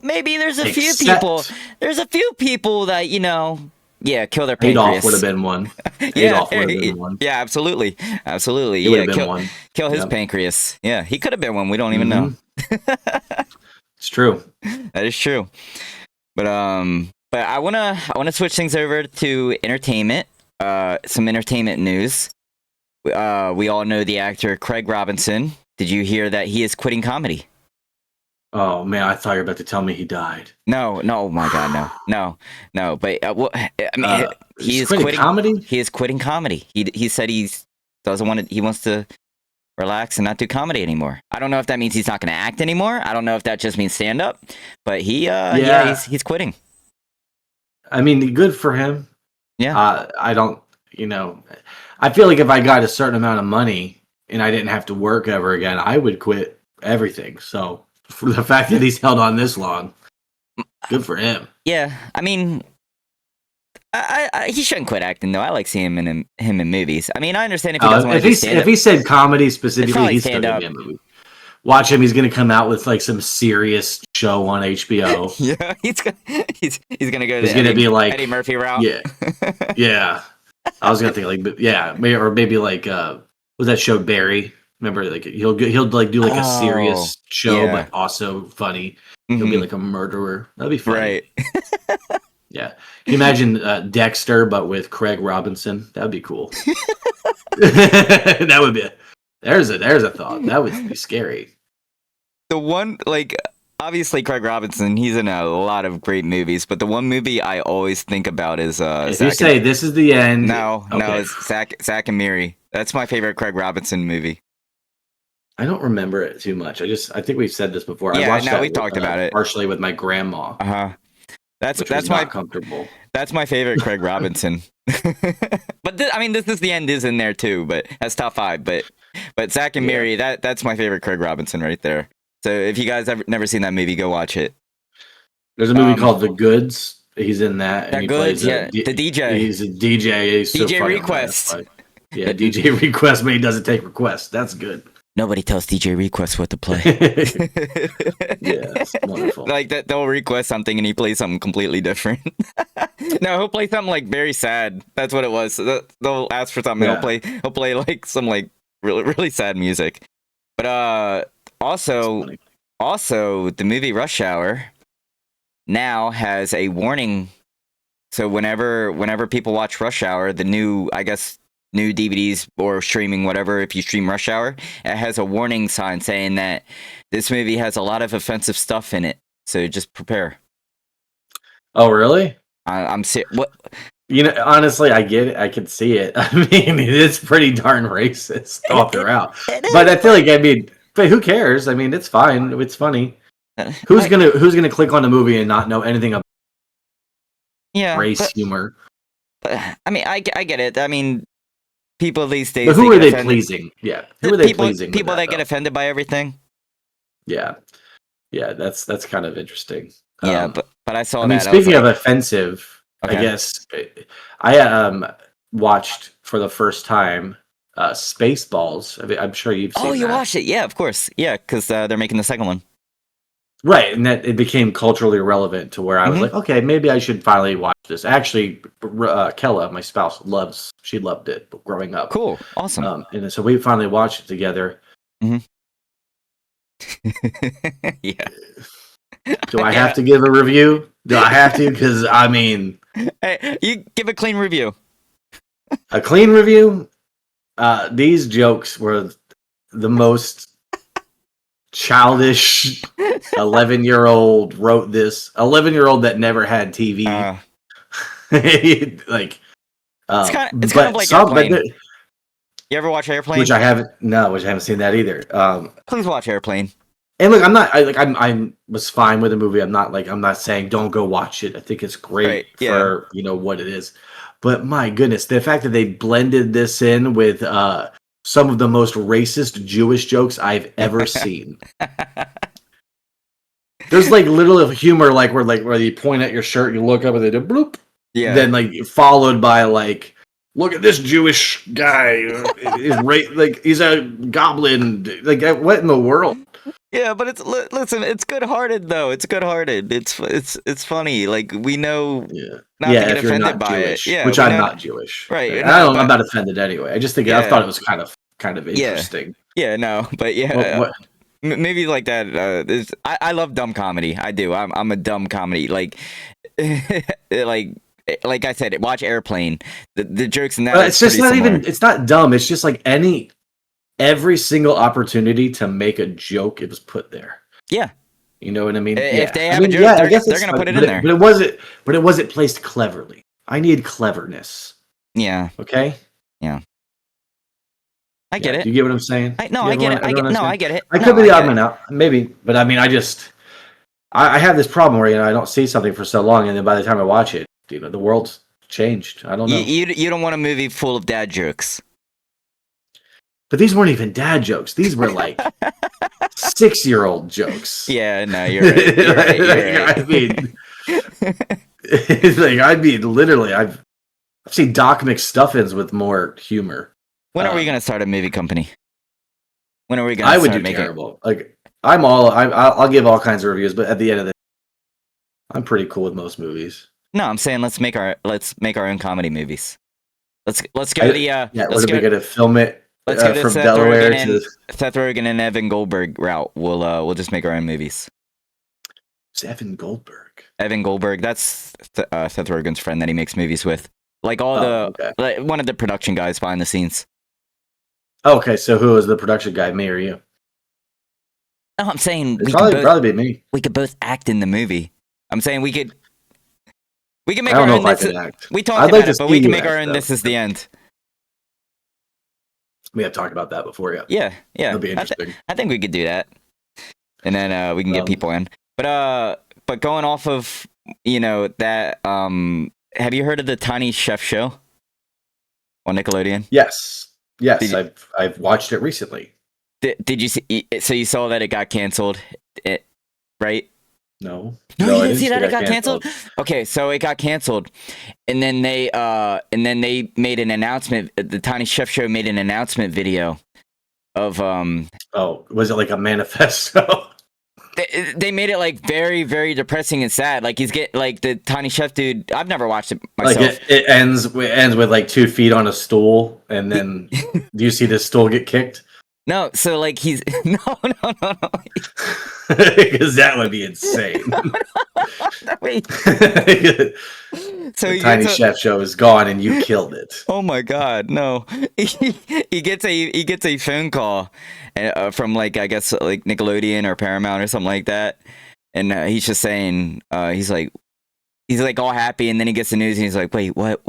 Maybe there's a few people. There's a few people that kill their pancreas. Adolf would have been one. Adolf would have been one. Yeah, absolutely. He would have been one. Kill his pancreas. Yeah, he could have been one. We don't even know. It's true. That is true. But I wanna switch things over to entertainment. Some entertainment news. We all know the actor Craig Robinson. Did you hear that he is quitting comedy? Oh man, I thought you were about to tell me he died. No, oh my God, no. But he is quitting comedy. He is quitting comedy. He said he doesn't want to. He wants to relax and not do comedy anymore. I don't know if that means he's not going to act anymore. I don't know if that just means stand up. But he's quitting. I mean, good for him. Yeah. I don't. I feel like if I got a certain amount of money and I didn't have to work ever again, I would quit everything. So for the fact that he's held on this long, good for him. Yeah, I mean, he shouldn't quit acting though. I like seeing him in movies. I mean, I understand if he doesn't want to do stand-up. If he said comedy specifically, he's still gonna be up. in a movie. Watch him. He's gonna come out with like some serious show on HBO. Yeah, he's gonna go. He's gonna be like Eddie Murphy route. Yeah. I was gonna think maybe like was that show Barry? Remember, like he'll like do like a serious show, but also funny. He'll be like a murderer. That'd be funny. Right. Yeah. Can you imagine Dexter, but with Craig Robinson? That'd be cool. That would be. There's a thought. That would be scary. The one, like, obviously Craig Robinson, he's in a lot of great movies, but the one movie I always think about is if you say this is the end. No, it's Zack and Miri. That's my favorite Craig Robinson movie. I don't remember it too much. I think we've said this before. Yeah, I watched that we talked about it partially with my grandma. That's not comfortable. That's my favorite Craig Robinson. But this is the end is in there too, but that's top 5. But Zack and Miri, that's my favorite Craig Robinson right there. So if you guys have never seen that movie, go watch it. There's a movie called The Goods. He's in that. And he Goods, plays the DJ. He's a DJ. He's so DJ funny. Request. Yeah, DJ Request, but he doesn't take requests. That's good. Nobody tells DJ Request what to play. Yeah, that's wonderful. Like that, they'll request something and he plays something completely different. No, he'll play something like very sad. That's what it was. So they'll ask for something. Yeah. He'll play like some like really really sad music. But also the movie Rush Hour now has a warning. So whenever people watch Rush Hour, the new DVDs or streaming, whatever, if you stream Rush Hour, it has a warning sign saying that this movie has a lot of offensive stuff in it. So just prepare. Oh, really? I'm what? Honestly, I get it. I can see it. I mean, it's pretty darn racist all throughout. But I feel like, but who cares? I mean, it's fine. It's funny. Who's gonna click on the movie and not know anything about? Yeah, race humor. but I mean, I get it. I mean, people these days. But who they are get they offended. pleasing? Yeah, who are they People, pleasing? people with that get though? offended by everything. Yeah, yeah, that's kind of interesting. Yeah, but I saw I mean, that. I was speaking of like, offensive, I okay. guess I watched for the first time Spaceballs. I mean, I'm sure you've seen Oh, you that. watched it? Yeah, of course. Yeah, because they're making the second one. Right, and that it became culturally relevant to where I was Mhm. like, okay, maybe I should finally watch this. Actually, Kella, my spouse, she loved it growing up. Cool, awesome. And so we finally watched it together. Yeah. Do I have to give a review? Do I have to? Because I mean, Hey, you give a clean review. a clean review. These jokes were the most childish 11-year-old wrote this. 11-year-old that never had TV. Like it's kind of like Airplane. You ever watch Airplane? Which I haven't seen that either. Please watch Airplane. And look, I was fine with the movie. I'm not saying don't go watch it. I think it's great for what it is. But my goodness, the fact that they blended this in with some of the most racist Jewish jokes I've ever seen. There's like little humor, like where you point at your shirt, you look up and they do bloop. Yeah. Then like followed by like, look at this Jewish guy. He's a goblin. Like what in the world? Yeah, but it's good-hearted though. It's good-hearted. It's funny. Like we know not to get offended by Jewish, it. Yeah, which I'm not Jewish. Right. I'm not offended anyway. I just think I thought it was kind of interesting. Yeah, no, but maybe like that. I love dumb comedy. I do. I'm a dumb comedy. Like like I said, watch Airplane. The jokes in that. It's just not similar. It's not dumb. It's just like every single opportunity to make a joke, it was put there. Yeah. You know what I mean? If they have a joke, they're going to put it in there. But it wasn't placed cleverly. I need cleverness. Yeah. Okay? Yeah. I get it. You get what I'm saying? I get it. I get it. I could be the odd man out, maybe, but I mean, I have this problem where I don't see something for so long, and then by the time I watch it, the world's changed. I don't know. You don't want a movie full of dad jokes. But these weren't even dad jokes. These were like 6-year-old jokes. Yeah, no, you're right. You're right. I mean, literally, I've seen Doc McStuffins with more humor. When are we going to start a movie company? When are we going to I would do terrible. Like, I'll give all kinds of reviews, but at the end of the day, I'm pretty cool with most movies. No, I'm saying let's make our own comedy movies. Let's go to the we're going to film it. Let's go to from Seth Delaware Rogen Seth Rogen and Evan Goldberg route. We'll just make our own movies. It's Evan Goldberg. Evan Goldberg, that's Seth Rogen's friend that he makes movies with. Like like one of the production guys behind the scenes. Okay, so who is the production guy, me or you? No, I'm saying It'd probably be me. We could both act in the movie. I'm saying we could make I don't our know own. if I can act. We talked about it, but we can make our own. This is the end. We have talked about that before, yeah. Yeah. That'll be interesting. I think we could do that, and then we can get people in. But going off of that, have you heard of the Tiny Chef show on Nickelodeon? Yes, I've watched it recently. Did you see? So you saw that it got canceled, right? No, you didn't see that it got canceled. Okay, so it got canceled, and then they made an announcement. The Tiny Chef show made an announcement video of Oh, was it like a manifesto? They made it like very, very depressing and sad. Like he's like the Tiny Chef dude. I've never watched it myself. Like it ends with like 2 feet on a stool, and then do you see the stool get kicked? No, so like he's no. Because that would be insane. Wait. So the Tiny Chef show is gone, and you killed it. Oh my God, no! He gets a phone call from like I guess like Nickelodeon or Paramount or something like that, and he's just saying he's like all happy, and then he gets the news, and he's like, wait, what?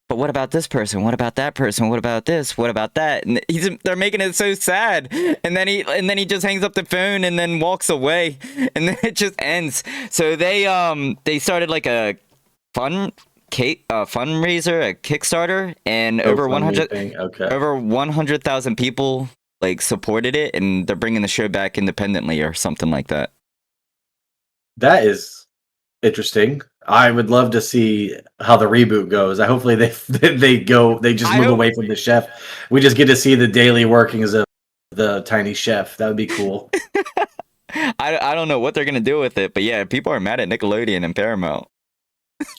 But what about this person? What about that person? What about this? What about that? And they're making it so sad. And then he just hangs up the phone and then walks away. And then it just ends. So they started like a fundraiser, a Kickstarter, and over GoFundMe thing, okay. over 100,000 people like supported it, and they're bringing the show back independently or something like that. That is interesting. I would love to see how the reboot goes. Hopefully they just move away from the chef. We just get to see the daily workings of the tiny chef. That would be cool. I don't know what they're gonna do with it, but yeah, people are mad at Nickelodeon and Paramount.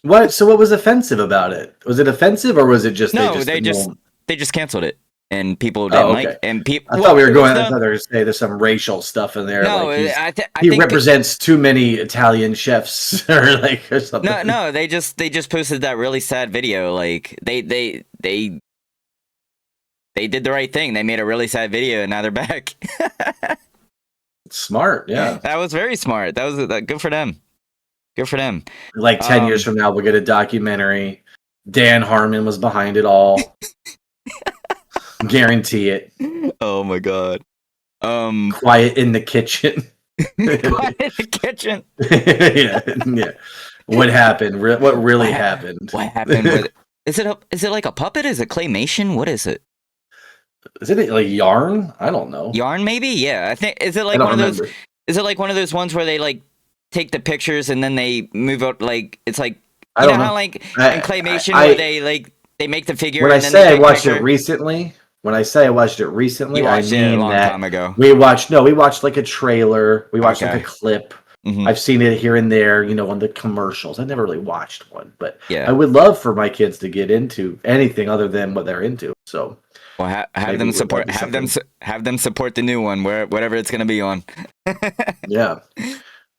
What? So what was offensive about it? Was it offensive or was it just they just canceled it and people didn't like and people. I thought we were going. I thought they were say there's some racial stuff in there. No, like I he think represents too many Italian chefs or something. No, they just posted that really sad video. Like they did the right thing. They made a really sad video and now they're back. Smart, yeah. That was very smart. That was good for them. Good for them. Like 10 years from now, we'll get a documentary. Dan Harmon was behind it all. Guarantee it. Oh my god. Quiet in the kitchen. Quiet in the kitchen. yeah. What happened? What really happened? What happened with it? Is it like a puppet? Is it claymation? What is it? Is it like yarn? I don't know. Yarn, maybe? Yeah. I think is it like one of those? Is it like one of those ones where they like take the pictures and then they move out? Like it's like you know how like in claymation where they make the figure. When and I then say they I watched it recently, I watched it recently, I mean it a long time ago. We watched like a trailer. We watched like a clip. Mm-hmm. I've seen it here and there, on the commercials. I never really watched one, but yeah. I would love for my kids to get into anything other than what they're into. So, well, have them support the new one, whatever it's going to be on. Yeah,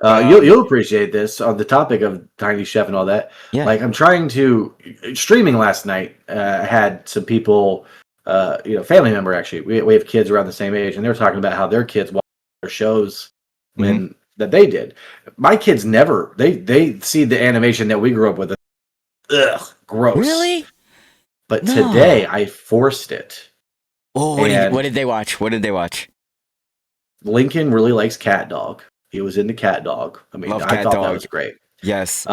you'll appreciate this on the topic of Tiny Chef and all that. Yeah, like I'm trying to streaming last night. Had some people, family member actually. We have kids around the same age, and they were talking about how their kids watch their shows when. That they did. My kids never. They see the animation that we grew up with. Ugh, gross. Really? But today I forced it. Oh, what did they watch? Lincoln really likes Cat Dog. He was into Cat Dog. I mean, I thought that was great. Yes.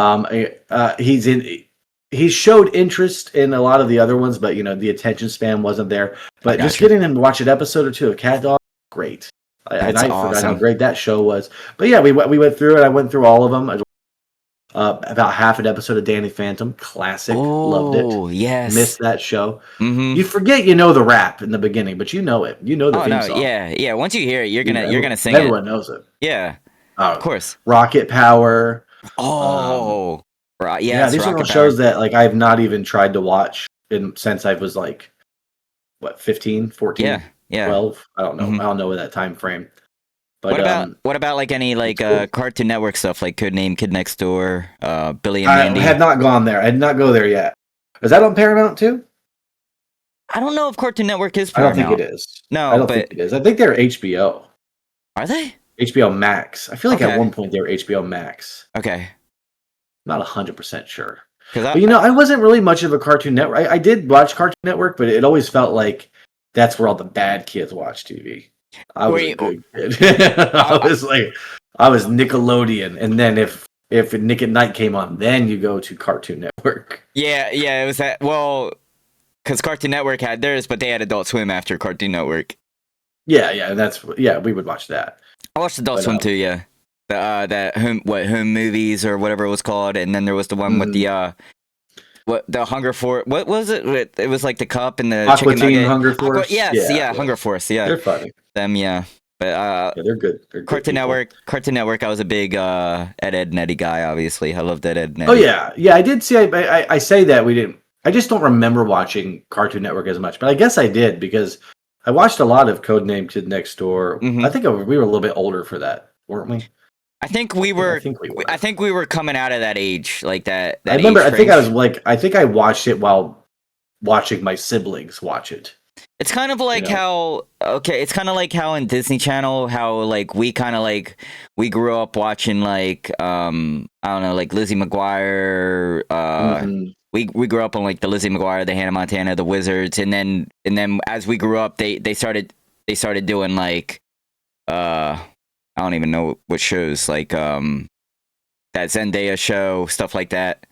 He showed interest in a lot of the other ones, but the attention span wasn't there. But just getting him to watch an episode or two of Cat Dog, great. I forgot how great that show was. But yeah, we went through it. I went through all of them. About half an episode of Danny Phantom, classic. Loved it. Oh, yes. Missed that show. Mm-hmm. You forget the rap in the beginning, but you know it. You know the theme song. Yeah. Once you hear it, you're gonna sing everyone knows it. Yeah. Of course. Rocket Power. Oh. Yeah, these are all shows that I have not even tried to watch since I was 15, 14. Yeah. 12. I don't know. I don't know what that time frame. But what about any Cartoon Network stuff like Codename Kid Next Door, Billy and Mandy? I had not gone there. I did not go there yet. Is that on Paramount too? I don't know if Cartoon Network is Paramount. I don't think it is. No, I don't think it is. I think they're HBO. Are they? HBO Max. I feel like at one point they were HBO Max. Okay. Not 100% sure. But I wasn't really much of a Cartoon Network. I did watch Cartoon Network, but it always felt like that's where all the bad kids watch TV. I was a good kid. I was Nickelodeon, and then if Nick at Night came on, then you go to Cartoon Network. Yeah, it was that. Well, because Cartoon Network had theirs, but they had Adult Swim after Cartoon Network. Yeah, we would watch that. I watched Adult Swim too. Yeah, that home movies or whatever it was called, and then there was the one with the the Hunger Force. What was it? It was like the cup and the chicken nugget. Hunger Force. Yes, Hunger Force. Yeah, they're funny. Them, yeah. But they're good. Cartoon Network. I was a big Ed and Eddie guy. Obviously, I loved Ed and Eddie. Oh yeah. I did see. I say that we didn't. I just don't remember watching Cartoon Network as much, but I guess I did because I watched a lot of Codename Kid Next Door. I think we were a little bit older for that, weren't we? I think we were. I think we were coming out of that age, like that. I remember. I think I watched it while watching my siblings watch it. It's kind of like how it's kind of like how in Disney Channel, how we kind of we grew up watching I don't know, Lizzie McGuire. We grew up on the Lizzie McGuire, the Hannah Montana, the Wizards, and then as we grew up, they started doing I don't even know what shows that Zendaya show, stuff like that.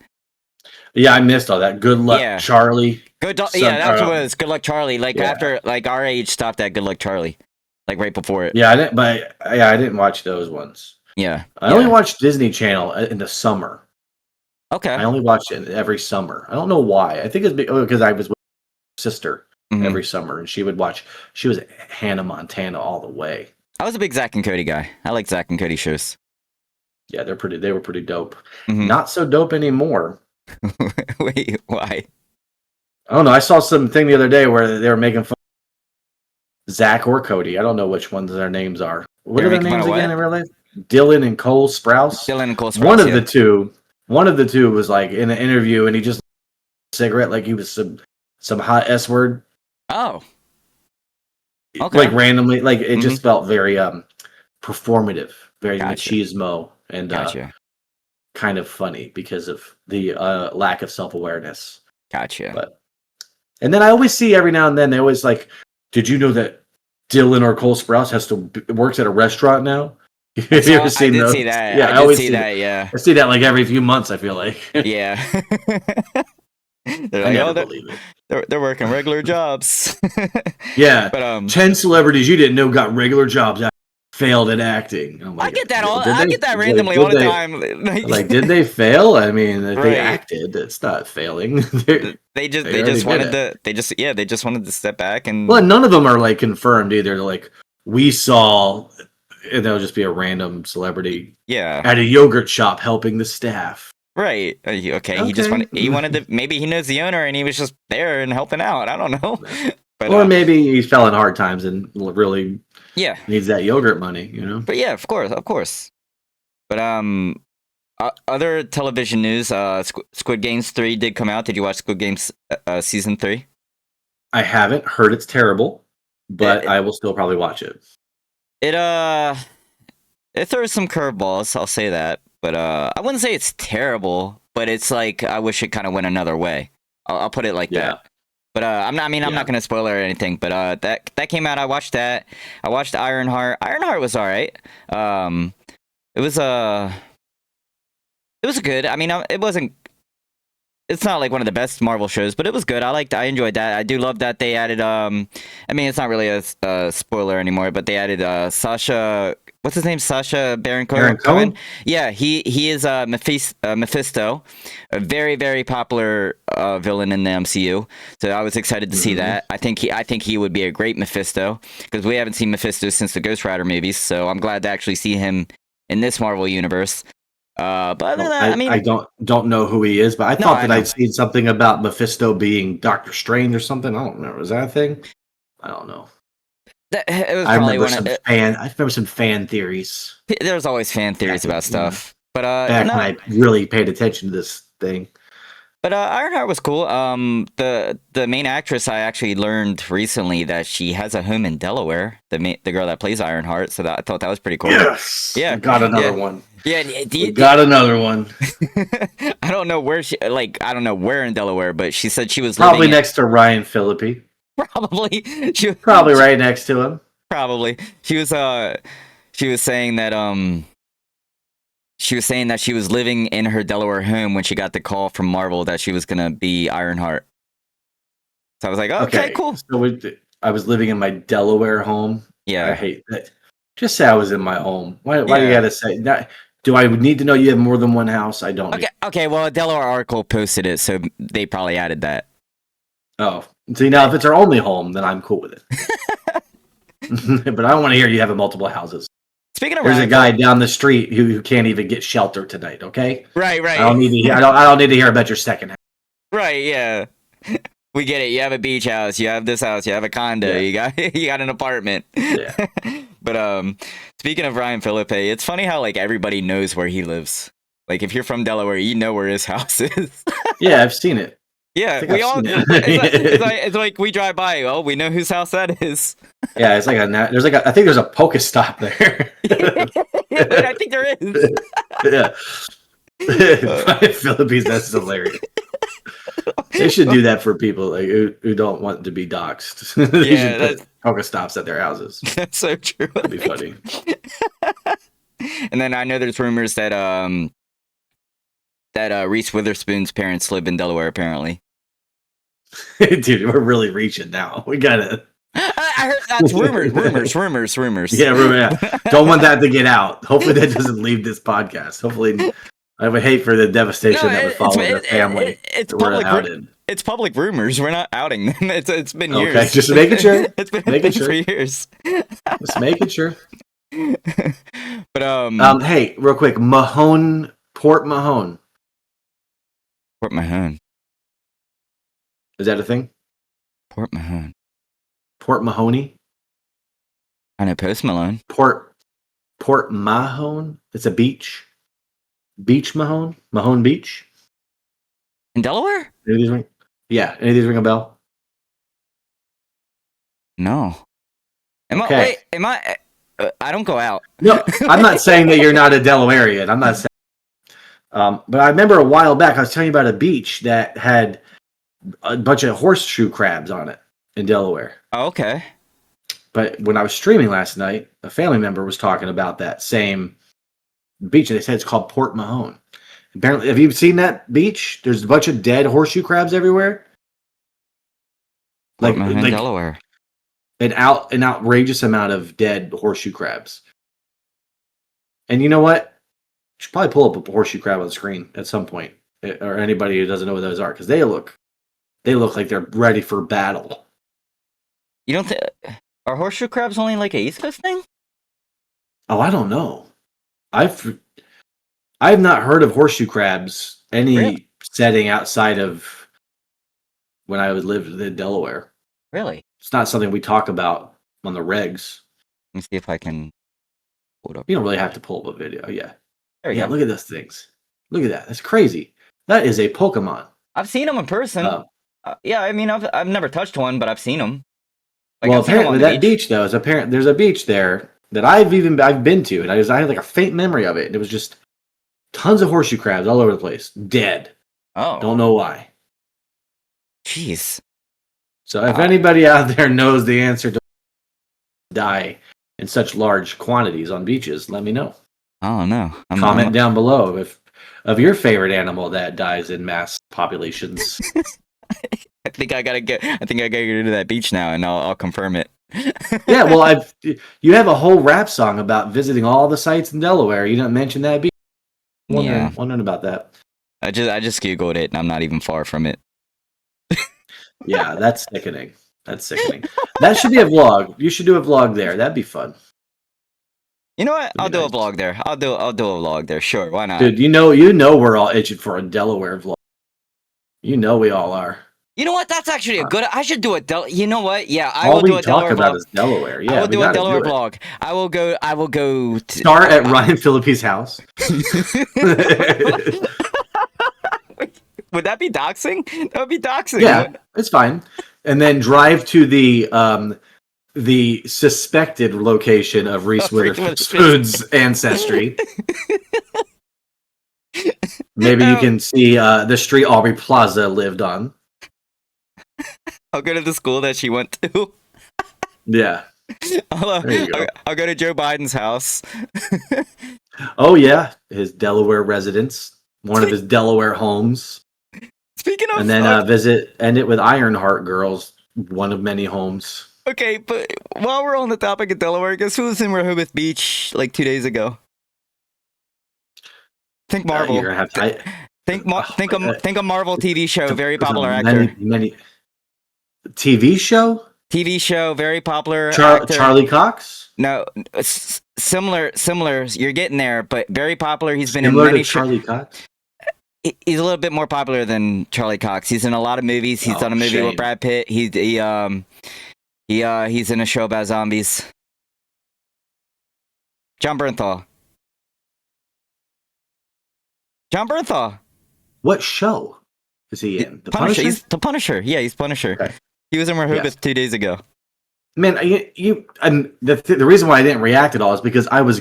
Yeah, I missed all that. Good luck, Yeah. Charlie. Yeah, that's what it was. Good Luck Charlie. Like Yeah. after like our age stopped at Good Luck Charlie. Like right before it. Yeah, I didn't watch those ones. Yeah. I only watched Disney Channel in the summer. Okay. I only watched it every summer. I don't know why. I think it's because I was with my sister every summer, and she would watch. She was Hannah Montana all the way. I was a big Zach and Cody guy. I like Zach and Cody shows. Yeah, they were pretty dope. Mhm. Not so dope anymore. Wait, why? I don't know. I saw something the other day where they were making fun of Zach or Cody. I don't know which ones their names are. What They're are their making fun names of again what? in real life? Dylan and Cole Sprouse. Dylan and Cole Sprouse, One of yeah. the two. One of the two was like in an interview, and he just cigarette like he was some hot S word. Oh. Okay. Like randomly, like it just felt very performative, very Gotcha. machismo, and Gotcha. kind of funny because of the lack of self-awareness. Gotcha. And then I always see every now and then they always like, did you know that Dylan or Cole Sprouse works at a restaurant now? Have you ever seen those? See that. Yeah, I always see that. Yeah. I see that like every few months. I feel like. Yeah. They're I like, never oh, believe it. they're working regular jobs. Yeah, but 10 celebrities you didn't know got regular jobs after failed at acting. I'm like, I get that all. did I they- get that like, randomly did all the they- time. Like, did they fail? I mean, if Right. they acted, it's not failing. They just already wanted did they just wanted to step back and Well, none of them are like confirmed either. They're like, we saw, and they'll just be a random celebrity yeah. at a yogurt shop helping the staff. Right. Okay. He just wanted to. Maybe he knows the owner and he was just there and helping out. I don't know. But Or maybe he fell in hard times and really yeah. needs that yogurt money, you know? But yeah, of course. But other television news. Squid Games 3 did come out. Did you watch Squid Games season 3? I haven't heard it's terrible, but I will still probably watch it. It throws some curveballs. I'll say that. But I wouldn't say it's terrible. But it's like I wish it kind of went another way. I'll put it like that. But I'm not going to spoil it or anything. But that came out. I watched that. I watched Ironheart. Ironheart was all right. It was good. I mean, it wasn't. It's not like one of the best Marvel shows, but it was good. I enjoyed that. I do love that they added. I mean, it's not really a spoiler anymore, but they added Sasha. What's his name? Sasha Baron Cohen. Yeah, he is Mephisto, a very very popular villain in the MCU. So I was excited to see that. I think he would be a great Mephisto because we haven't seen Mephisto since the Ghost Rider movies. So I'm glad to actually see him in this Marvel universe. But other than that, I mean, I don't know who he is, but I thought that I'd seen something about Mephisto being Doctor Strange or something. I don't remember. Was that a thing? I don't know. It was I probably remember some fan theories. There's always fan theories about stuff, but back when I really paid attention to this thing. But Ironheart was cool. The main actress, I actually learned recently that she has a home in Delaware. The girl that plays Ironheart, so I thought that was pretty cool. Yes, yeah, got another one. Yeah, got another one. I don't know where I don't know where in Delaware, but she said she was probably next to Ryan Phillippe. Probably, probably right next to him. Probably, she was saying that she was saying that she was living in her Delaware home when she got the call from Marvel that she was gonna be Ironheart. So I was like, okay, cool. So I was living in my Delaware home. Yeah, I hate that. Just say I was in my home. Why do you gotta say that? Do I need to know you have more than one house? I don't. Okay. Well, a Delaware article posted it, so they probably added that. Oh, see now if it's our only home, then I'm cool with it. But I don't want to hear you having multiple houses. Speaking of, there's a guy down the street who can't even get shelter tonight. Okay, right. I don't need to hear. I don't need to hear about your second house. Right. Yeah. We get it. You have a beach house. You have this house. You have a condo. Yeah. You got an apartment. Yeah. But speaking of Ryan Phillippe, it's funny how like everybody knows where he lives. Like if you're from Delaware, you know where his house is. Yeah, I've seen it. Yeah, we all. It's like we drive by. Oh, we know whose house that is. Yeah, it's like I think there's a Pokestop there. I think there is. Yeah. Philippines, that's hilarious. They should do that for people like who don't want to be doxxed. They should put Pokestops at their houses. That's so true. That'd be funny. And then I know there's rumors that that Reese Witherspoon's parents live in Delaware. Apparently, Dude, we're really reaching now. We gotta. I heard that's rumors. Yeah, yeah. Don't want that to get out. Hopefully, that doesn't leave this podcast. Hopefully, I would hate for the devastation that would follow the family. It's public. It's public rumors. We're not outing them. It's been years. Okay, just making sure. It's been making sure. 3 years. Just making sure. But hey, real quick, Port Mahone. Port Mahone. Is that a thing? Port Mahone. Port Mahoney. I know Post Malone. Port Mahone. It's a beach. Beach Mahone. Mahone Beach. In Delaware? Any of these ring? Yeah. Any of these ring a bell? No. Okay. Am I? I don't go out. No, I'm not saying that you're not a Delawarean. I'm not saying. But I remember a while back I was telling you about a beach that had a bunch of horseshoe crabs on it in Delaware. Oh, okay. But when I was streaming last night, a family member was talking about that same beach, and they said it's called Port Mahone. Apparently, have you seen that beach? There's a bunch of dead horseshoe crabs everywhere. Port Mahone, Delaware. An outrageous amount of dead horseshoe crabs. And you know what? You should probably pull up a horseshoe crab on the screen at some point, or anybody who doesn't know what those are, because they look like they're ready for battle. You don't think are horseshoe crabs only like a East Coast thing? Oh, I don't know. I've not heard of horseshoe crabs any setting outside of when I lived in Delaware. Really? It's not something we talk about on the regs. Let me see if I can pull it up. You don't really have to pull up a video. Yeah. There you go. Look at those things. Look at that. That's crazy. That is a Pokemon. I've seen them in person. Yeah, I mean, I've never touched one, but I've seen them. Well, apparently that beach though is there's a beach there that I've been to, and I had like a faint memory of it. And it was just tons of horseshoe crabs all over the place, dead. Oh, don't know why. Jeez. So if anybody out there knows the answer to die in such large quantities on beaches, let me know. Oh no! Comment down below of your favorite animal that dies in mass populations. I think I gotta go to that beach now, and I'll confirm it. Yeah, well, you have a whole rap song about visiting all the sites in Delaware. You didn't mention that beach. Wondering about that. I just googled it, and I'm not even far from it. Yeah, that's sickening. That should be a vlog. You should do a vlog there. That'd be fun. You know what? I'll do a vlog there. I'll do a vlog there. Sure, why not? Dude, you know we're all itching for a Delaware vlog. You know we all are. You know what? That's actually a good. I should do a You know what? Yeah, I all will do a Delaware vlog. All we talk about vlog. is Delaware. Yeah, I will do a Delaware vlog. I will go. Start at Ryan Phillippe's house. Would that be doxing? That would be doxing. Yeah, it's fine. And then drive to the suspected location of Reese Witherspoon's ancestry. Maybe you can see the street Aubrey Plaza lived on. I'll go to the school that she went to. Yeah. I'll go to Joe Biden's house. Oh yeah, his Delaware residence, one of his Delaware homes. Speaking of, and then end it with Ironheart Girls, one of many homes. Okay, but while we're on the topic of Delaware, guess who was in Rehoboth Beach like 2 days ago? Think Marvel. You're gonna have to, think a Marvel TV show, very popular actor. Many TV show. TV show, very popular actor. Charlie Cox. No, similar. You're getting there, but very popular. He's been similar in many to Charlie Cox. He's a little bit more popular than Charlie Cox. He's in a lot of movies. He's done a movie with Brad Pitt. He's in a show about zombies. John Bernthal. What show is he in? The Punisher? He's the Punisher. Yeah, he's Punisher. Okay. He was in Rehoboth 2 days ago. Man, the reason why I didn't react at all is because I was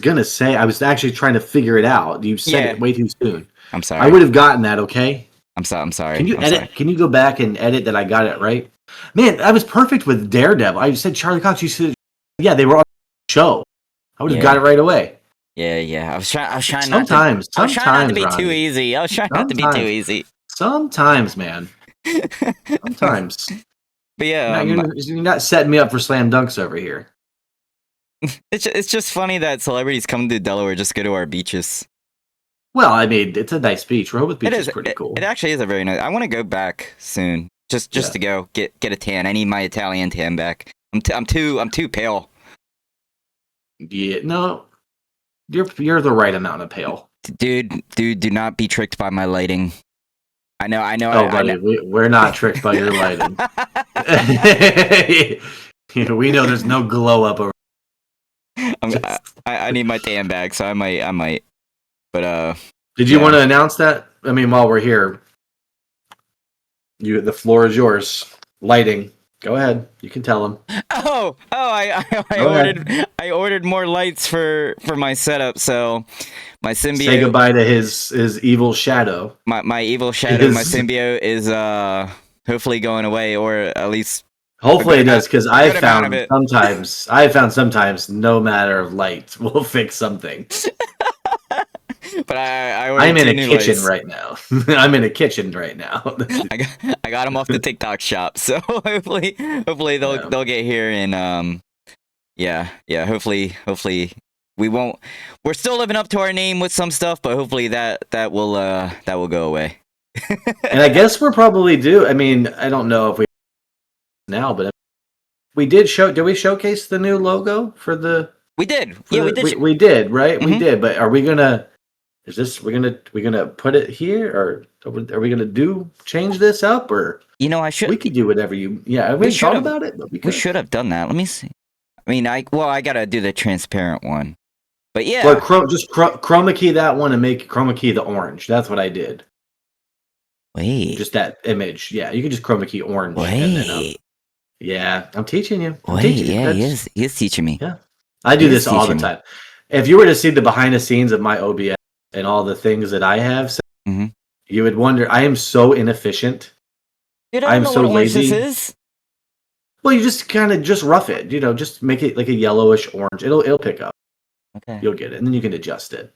actually trying to figure it out. You said it way too soon. I'm sorry. I would have gotten that, okay? I'm sorry. Can you edit? Sorry. Can you go back and edit that I got it right? Man, I was perfect with Daredevil. I said Charlie Cox. You said, yeah, they were on the show. I would have got it right away. Yeah. I was trying Sometimes, I was trying not to be Ronnie. too easy. I was trying not to be too easy. Sometimes, man. Sometimes. But yeah, No, you're not setting me up for slam dunks over here. it's just funny that celebrities come to Delaware just to go to our beaches. Well, I mean, it's a nice beach. Rehoboth Beach is pretty cool. It actually is a very nice. I want to go back soon, just to go get a tan. I need my Italian tan back. I'm too pale. Yeah, no, you're the right amount of pale. Dude, do not be tricked by my lighting. I know. Oh, buddy, we're not tricked by your lighting. We know there's no glow up over. I need my tan back, so I might. But did you want to announce that? I mean, while we're here, the floor is yours. Lighting. Go ahead. You can tell them. I ordered more lights for my setup, so my symbiote. Say goodbye to his evil shadow. My evil shadow, my symbiote is hopefully going away, or at least hopefully it does, because I found sometimes no matter of light will fix something. But I'm in a kitchen right now. I'm in a kitchen right now. I got them off the TikTok shop, so hopefully they'll get here, and hopefully we won't. We're still living up to our name with some stuff, but hopefully that will go away. And I guess we're probably due. I mean, I don't know if we now, but we did Did we showcase the new logo for the? We did. Yeah, we did. We did, right? Mm-hmm. We did. But are we gonna? Is this we're gonna put it here, or are we gonna change this up, or I should. We could do whatever you. Yeah, we thought about it, but we should have done that. Let me see. I mean, I gotta do the transparent one, but yeah. Well, chroma key that one and make chroma key the orange. That's what I did. Wait. Just that image. Yeah, you can just chroma key orange. Wait. Yeah, I'm teaching you. He is teaching me. Yeah, I do this all the time. If you were to see the behind the scenes of my OBS and all the things that I have, you would wonder. I am so inefficient. Dude, I don't know so what lazy. This is. Well, you just kind of rough it. Just make it like a yellowish orange. It'll pick up. Okay. You'll get it, and then you can adjust it.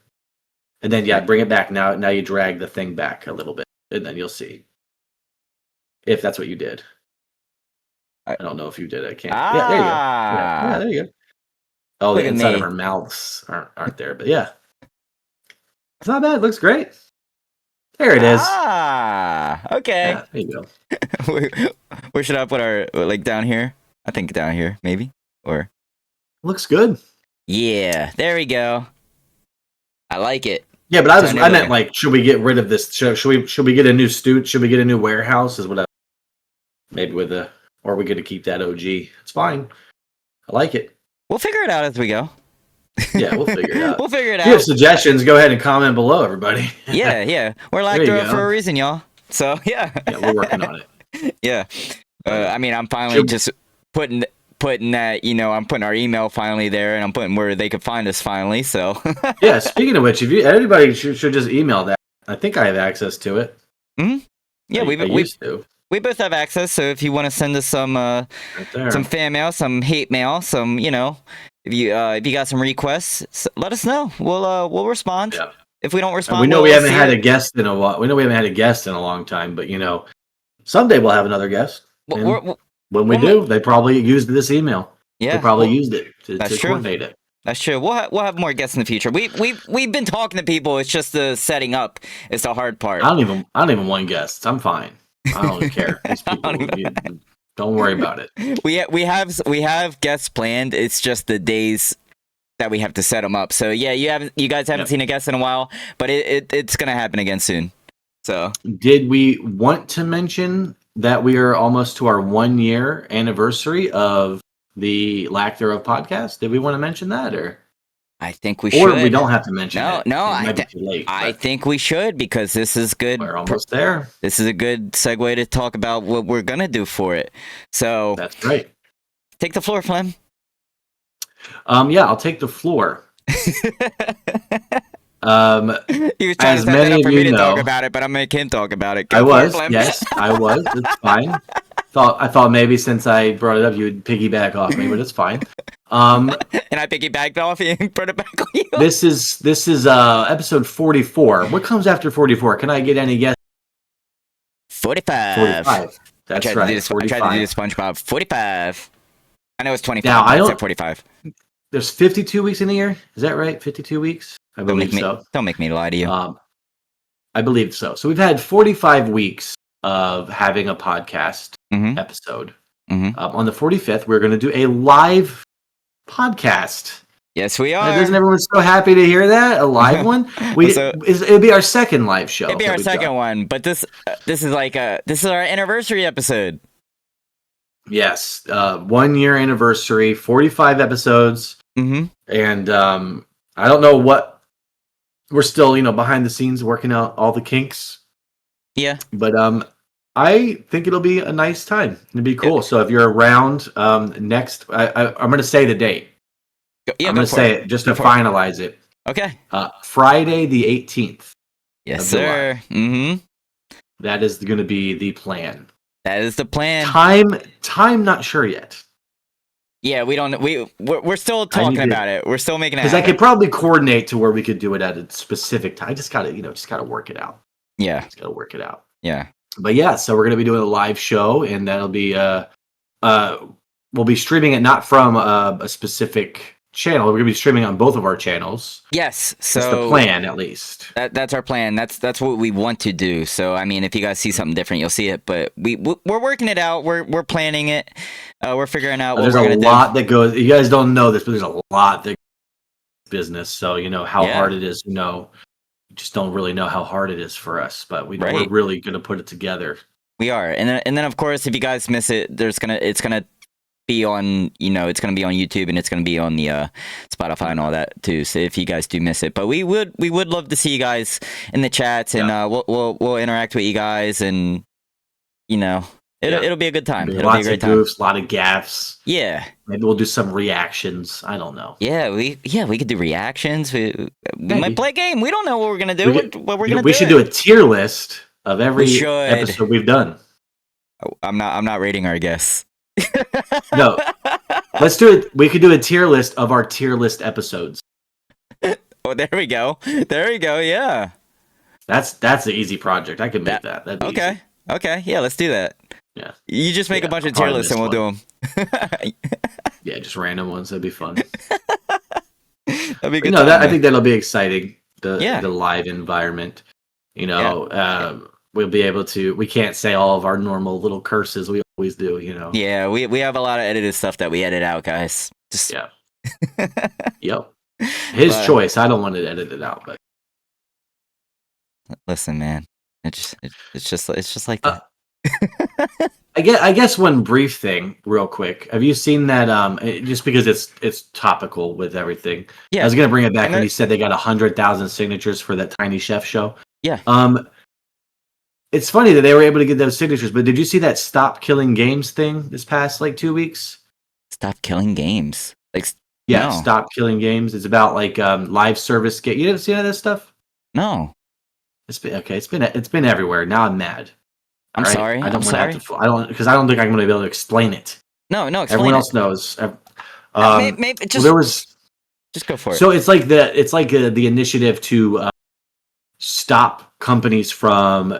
And then bring it back. Now you drag the thing back a little bit, and then you'll see if that's what you did. I don't know if you did it. I can't. Yeah, there you go. Yeah, there you go. Oh, the inside of her mouths aren't there, but yeah. It's not bad. It looks great. There it is. Okay. Yeah, there you go. Where should I put our, down here? I think down here, maybe? Or looks good. Yeah, there we go. I like it. Yeah, but I meant should we get rid of this? Should we get a new Should we get a new warehouse? Is what I maybe or are we going to keep that OG? It's fine. I like it. We'll figure it out as we go. Yeah, we'll figure it out. We'll figure it out. If you have suggestions, go ahead and comment below, everybody. Yeah. We're Lactro for a reason, y'all. So, yeah. Yeah, we're working on it. Yeah. I mean, I'm finally just putting that, I'm putting our email finally there, and I'm putting where they could find us finally, so. Yeah, speaking of which, everybody should just email that. I think I have access to it. Mm-hmm. Yeah, I used to. We both have access, so if you want to send us some fan mail, some hate mail, some if you got some requests, let us know. We'll respond. Yeah. If we don't respond, we know we haven't had a guest in a while. We know we haven't had a guest in a long time, but someday we'll have another guest. When we do, they probably used this email. Yeah, they probably used it to coordinate it. That's true. We'll have more guests in the future. We've been talking to people. It's just the setting up is the hard part. I don't even want guests. I'm fine. I don't care. These people, don't worry about it. We have guests planned. It's just the days that we have to set them up. So yeah, you guys haven't seen a guest in a while, but it's gonna happen again soon. So did we want to mention that we are almost to our 1 year anniversary of the Lack Thereof podcast? Did we want to mention that, or? I think we should. Or we don't have to mention it. No, I think we should, because this is good. We're almost there. This is a good segue to talk about what we're going to do for it. So that's right. Take the floor, Flem. Yeah, I'll take the floor. He was trying to set that up for me to talk about it, but I'm going to make him talk about it. I was. It's fine. I thought maybe since I brought it up, you would piggyback off me, but it's fine. And I piggybacked off you and put it back on you. This is episode 44. What comes after 44? Can I get any guess? 45. 45. That's right. I tried to do the SpongeBob. 45. I know it's 25. Now, I don't. 45. There's 52 weeks in a year. Is that right? 52 weeks? I believe so. Don't make me lie to you. I believe so. So we've had 45 weeks of having a podcast episode. On the 45th, we're going to do a live podcast. Yes, we are. Isn't everyone so happy to hear that? A live one? It'll be our second live show. It'll be our second one, but this is our anniversary episode. Yes, 1 year anniversary, 45 episodes, and I don't know what we're still behind the scenes working out all the kinks. Yeah, but I think it'll be a nice time. It'll be cool. So if you're around next, I'm going to say the date. I'm going to say it just to finalize it. Okay. Friday the 18th. Yes, sir. That is going to be the plan. That is the plan. Time, not sure yet. Yeah, we don't. We're still talking about it. We're still making it. Because I could probably coordinate to where we could do it at a specific time. I just gotta work it out. Yeah, just gotta work it out. Yeah. But yeah, so we're gonna be doing a live show, and that'll be we'll be streaming it not from a specific channel. We're gonna be streaming on both of our channels. Yes, so that's the plan, at least. That's our plan. That's what we want to do. So I mean, if you guys see something different, you'll see it. But we're working it out. We're planning it. We're figuring out. There's a lot that goes. You guys don't know this, but there's a lot that business. So how hard it is. You just don't really know how hard it is for us. But we're really gonna put it together. We are, and then of course, if you guys miss it, it's gonna be on it's going to be on YouTube, and it's going to be on the Spotify and all that too. So if you guys do miss it, but we would love to see you guys in the chats, and we'll interact with you guys, and it'll be a good time. It'll be a great time. Goofs, a lot of gaffes. Yeah, maybe we'll do some reactions. I don't know. Yeah, we could do reactions. We might play a game. We don't know what we're gonna do. We should do a tier list of every episode we've done. I'm not rating our guests. No, let's do it. We could do a tier list of our tier list episodes. Oh, there we go. Yeah, that's the easy project. I could make that. That'd be okay. Easy. Okay. Yeah, let's do that. Yeah, you just make a bunch of tier lists and we'll do them. Yeah, just random ones. That'd be fun. That'd be good. No, I think that'll be exciting. The live environment. We'll be able to. We can't say all of our normal little curses we always do. Yeah, we have a lot of edited stuff that we edit out, guys. Yep. His choice. I don't want it edited out, but listen, man, it's just like that. I guess one brief thing, real quick. Have you seen that? Just because it's topical with everything. Yeah, I was gonna bring it back when he said they got 100,000 signatures for that Tiny Chef show. Yeah. It's funny that they were able to get those signatures, but did you see that Stop Killing Games thing this past 2 weeks? Stop Killing Games, no. Stop Killing Games. It's about live service game. You didn't see any of this stuff? No. It's been everywhere. Now I'm mad. I'm sorry. I don't because I don't think I'm going to be able to explain it. No. Everyone else knows. Maybe just go for it. So it's like the initiative to stop companies from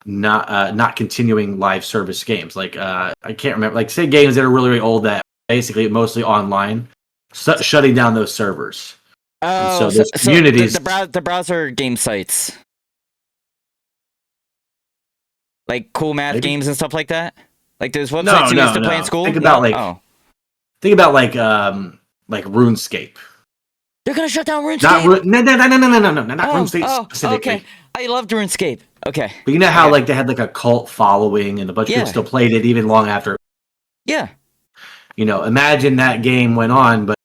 not continuing live service games. I can't remember. Say games that are really, really old that basically mostly online, shutting down those servers. Oh, so communities. The browser game sites. Like cool math games and stuff like that. Like those websites you used to play in school. Think about RuneScape. They're gonna shut down RuneScape. Not RuneScape specifically. Okay. I loved RuneScape. Okay. But you know how they had a cult following and a bunch of people still played it even long after. Yeah. Imagine that game went on, but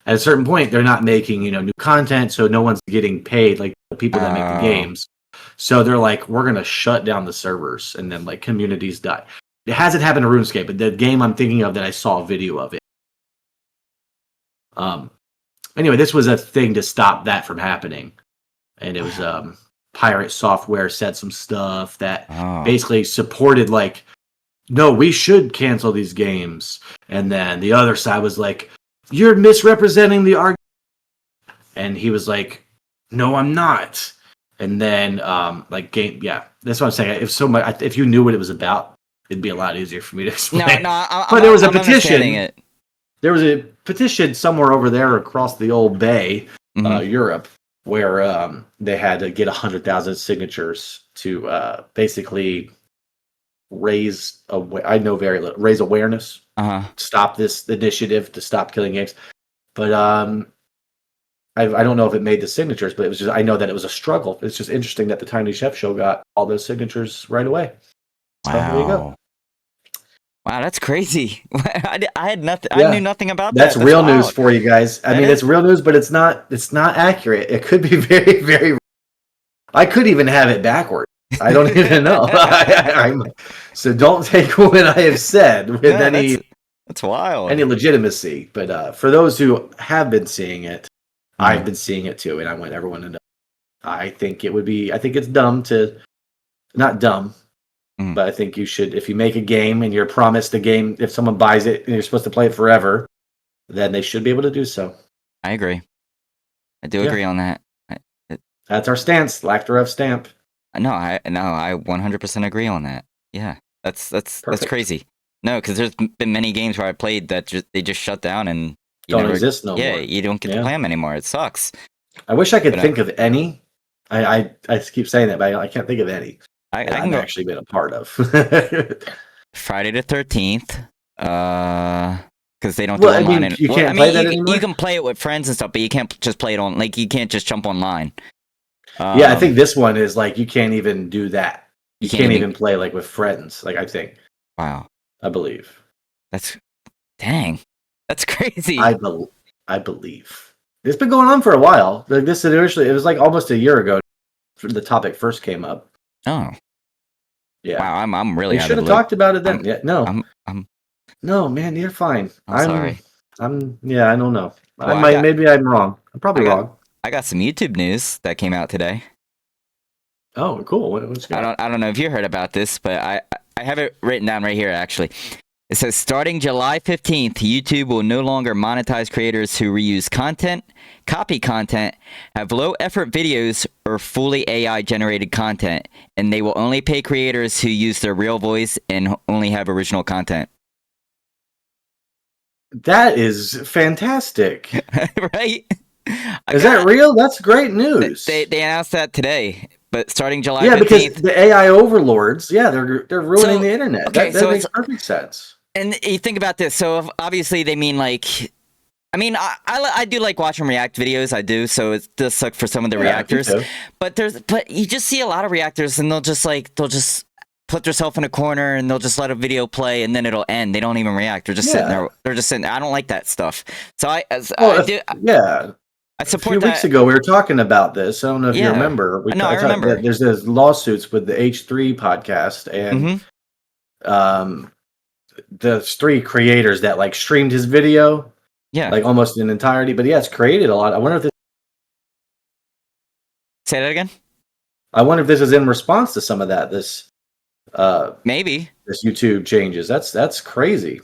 at a certain point they're not making new content, so no one's getting paid like the people that make the games. So they're we're gonna shut down the servers, and then communities die. It hasn't happened to RuneScape, but the game I'm thinking of that I saw a video of it. Anyway, this was a thing to stop that from happening, and it was Pirate Software said some stuff that basically supported no, we should cancel these games. And then the other side was like, you're misrepresenting the argument. And he was like, no, I'm not. And then, that's what I'm saying. If you knew what it was about, it'd be a lot easier for me to explain. But there was a petition. There was a petition somewhere over there across the old bay, Europe, where they had to get 100,000 signatures to basically raise awareness, stop this initiative to stop killing games. But I don't know if it made the signatures, but it was just, I know that it was a struggle. It's just interesting that the Tiny Chef Show got all those signatures right away. So there you go. Wow, that's crazy. I had nothing. Yeah. I knew nothing about that. That's real news for you guys. I mean, it's real news, but it's not accurate. It could be very, very. I could even have it backwards. I don't even know. So don't take what I have said with that's wild. Any legitimacy. But for those who have been seeing it, I've been seeing it too, and I want everyone to know. I think it's dumb to, not dumb. But I think you should, if you make a game and you're promised a game, if someone buys it and you're supposed to play it forever, then they should be able to do so. I agree. I do agree on that. That's our stance. Lactaref stamp. No, I 100% agree on that. Yeah, that's crazy. No, because there's been many games where I played that they just shut down and don't exist no more. Yeah, you don't get to play them anymore. It sucks. I wish I could think of any. I keep saying that, but I can't think of any. I've actually been a part of. Friday the 13th, because they don't do online. You can't play that anymore? You can play it with friends and stuff, but you can't just play it on. Like you can't just jump online. I think this one is like you can't even do that. You can't even play like with friends. Like I think. Wow. I believe. That's crazy. I believe it's been going on for a while. Like this initially, it was like almost a year ago. The topic first came up. Oh, yeah. Wow, I'm really. We should have talked about it then. No, no, man, you're fine. I'm sorry. I don't know. Well, maybe I'm wrong. I'm probably wrong. I got some YouTube news that came out today. Oh, cool. What's going on? I don't know if you heard about this, but I have it written down right here. Actually, it says starting July 15th, YouTube will no longer monetize creators who reuse content, copy content, have low-effort videos, or fully AI-generated content, and they will only pay creators who use their real voice and only have original content. That is fantastic. Right? Is that real? That's great news. They announced that today, but starting July 15th. Yeah, because the AI overlords, they're ruining the internet. Okay, that makes perfect sense. And you think about this. So obviously they mean like, I mean, I do like watching React videos. I do. So it does suck for some of the reactors. But you just see a lot of reactors, and they'll just put themselves in a corner and they'll just let a video play and then it'll end. They don't even react. They're just sitting there. They're just sitting there. I don't like that stuff. So I support a few weeks ago, we were talking about this. I don't know if you remember. I remember. There's those lawsuits with the H3 podcast and the 3 creators that like streamed his video. Yeah. Like almost in entirety. But it's created a lot. I wonder if this. Say that again? I wonder if this is in response to some of that. Maybe. This YouTube changes. That's crazy.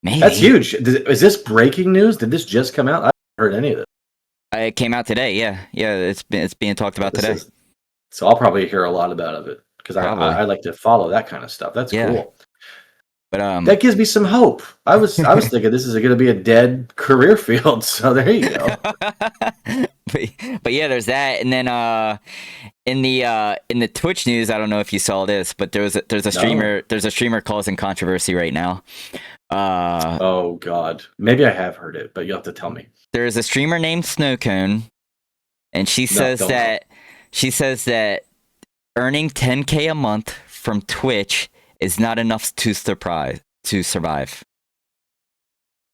Maybe. That's huge. Is this breaking news? Did this just come out? I haven't heard any of this. It came out today. Yeah. It's being talked about today. So I'll probably hear a lot about it because I like to follow that kind of stuff. That's cool. But that gives me some hope. I was thinking this is going to be a dead career field. So there you go. but yeah, there's that, and then in the Twitch news, I don't know if you saw this, but there's a streamer causing controversy right now. Oh God, maybe I have heard it, but you'll have to tell me. There's a streamer named Snowcone, and she says that earning 10K a month from Twitch is not enough to survive.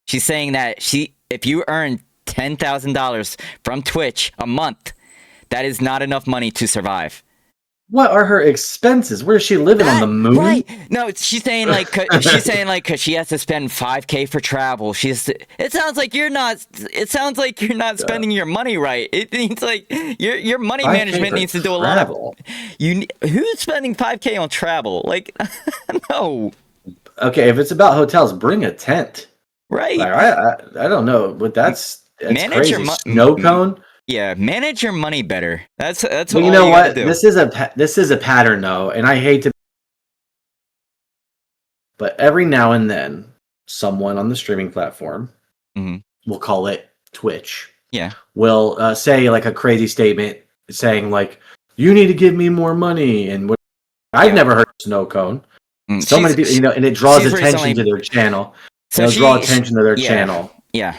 She's saying that if you earn $10,000 from Twitch a month, that is not enough money to survive. What are her expenses? Where is she living, on the moon? Right. No, she's saying like cause she has to spend $5K for travel. It sounds like you're not spending your money right. It means like your money management needs to do a lot of who's spending $5K on travel? Like no. okay, if it's about hotels, bring a tent. Right. Like, I don't know, but that's Manage crazy. your Snow cone. Yeah, manage your money better. That's what Well, you all know you what? gotta do. This is a pattern though, and I hate to, but every now and then, someone on the streaming platform, we'll call it Twitch, will say like a crazy statement saying like, "You need to give me more money," and I've never heard of snow cone. So many people, and it draws attention to their channel. So it'll draw attention to their channel. Yeah.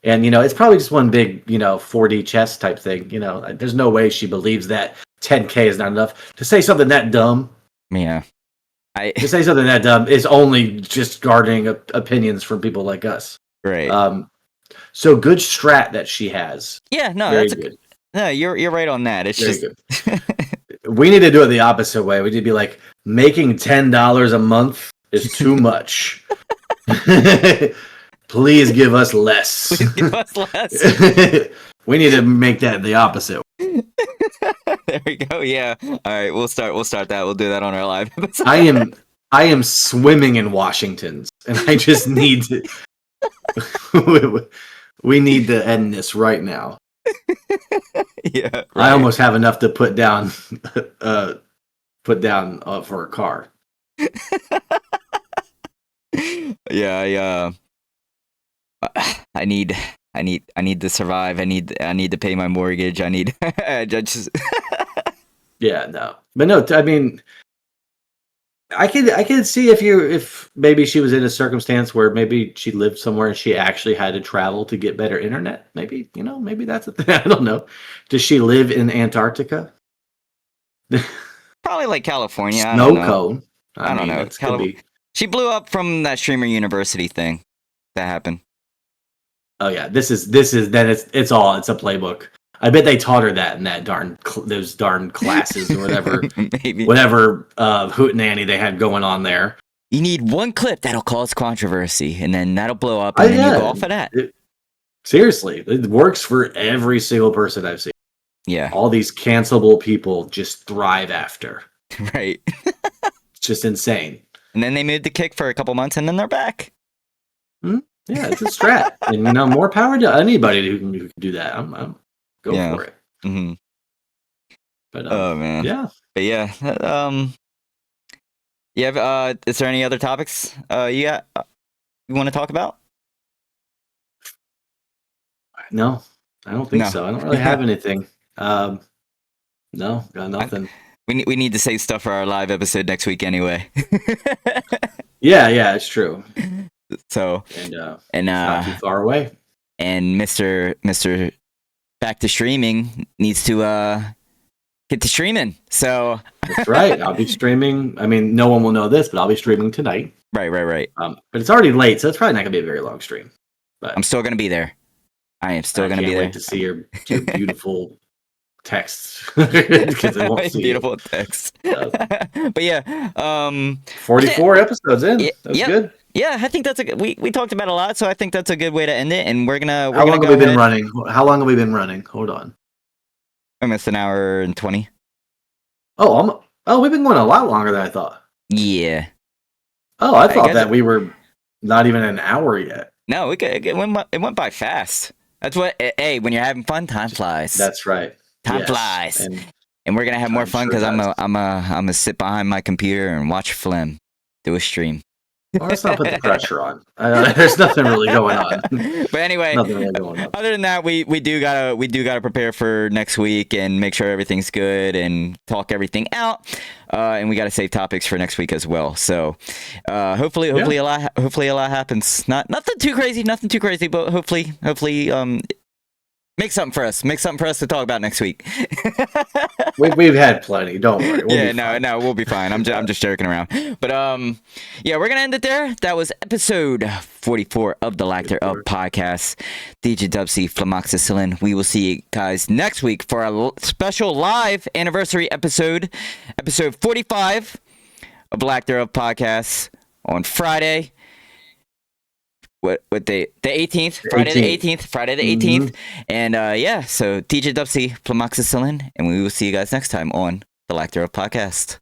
And, it's probably just one big, 4D chess type thing. There's no way she believes that 10K is not enough. To say something that dumb. Yeah. To say something that dumb is only just garnering opinions from people like us. Right. So good strat that she has. Yeah, no, Very that's good. No, you're right on that. It's Very just good. We need to do it the opposite way. We need to be like, making $10 a month is too much. Please give us less. Please give us less. We need to make that the opposite. There we go. Yeah. All right. We'll start that. We'll do that on our live episode. I am swimming in Washingtons, and I just need to. We need to end this right now. Yeah. Right. I almost have enough to put down for a car. Yeah. I need to survive. I need to pay my mortgage. I need. Just. Yeah, no, but no. I mean, I could see if maybe she was in a circumstance where maybe she lived somewhere and she actually had to travel to get better internet. Maybe maybe that's a thing. I don't know. Does she live in Antarctica? Probably like California. Snow cone. I don't know. She blew up from that streamer university thing that happened. Oh yeah, this is then it's a playbook. I bet they taught her that in that those darn classes or whatever. Maybe whatever hootenanny they had going on there. You need one clip that'll cause controversy, and then that'll blow up, and then you go off of that. Seriously, it works for every single person I've seen. Yeah, all these cancelable people just thrive after. Right. It's just insane. And then they moved the kick for a couple months, and then they're back. Yeah, it's a strat, and more power to anybody who can do that. I'm go for it. Mm-hmm. But oh man, yeah, but yeah. Is there any other topics you want to talk about? No, I don't think so. I don't really have anything. No, got nothing. We need to save stuff for our live episode next week anyway. Yeah, it's true. So and not too far away. And Mr. Back to Streaming needs to get to streaming. So that's right. I'll be streaming. I mean, no one will know this, but I'll be streaming tonight. Right. But it's already late, so it's probably not gonna be a very long stream. But I'm still gonna be there. I am still gonna be there. Wait to see your beautiful texts because I won't see beautiful text. But yeah, 44 episodes in. That's good. Yeah, I think that's a good. We talked about a lot, so I think that's a good way to end it. And we're gonna. How long have we been running? How long have we been running? Hold on. Almost an hour and 20. Oh, we've been going a lot longer than I thought. Yeah. Oh, I thought that we were not even an hour yet. No, it went by fast. That's what. Hey, when you're having fun, time flies. That's right. Time flies. And we're gonna have more fun because I'm gonna sit behind my computer and watch Flem do a stream. Well, let's not put the pressure on. There's nothing really going on. But anyway, other than that, we do gotta prepare for next week and make sure everything's good and talk everything out. And we gotta save topics for next week as well. So hopefully a lot happens. Nothing too crazy, but hopefully make something for us to talk about next week. We've had plenty. Don't worry. No, we'll be fine. I'm just joking around. But yeah, we're gonna end it there. That was episode 44 of the Lack Thereof podcast. DJDubC Flemoxicillin. We will see you guys next week for a special live anniversary episode 45 of Lack Thereof podcast on Friday. What day? The 18th. Friday the 18th. And so DJDubC Flemoxicillin, and we will see you guys next time on the Lack Thereof podcast.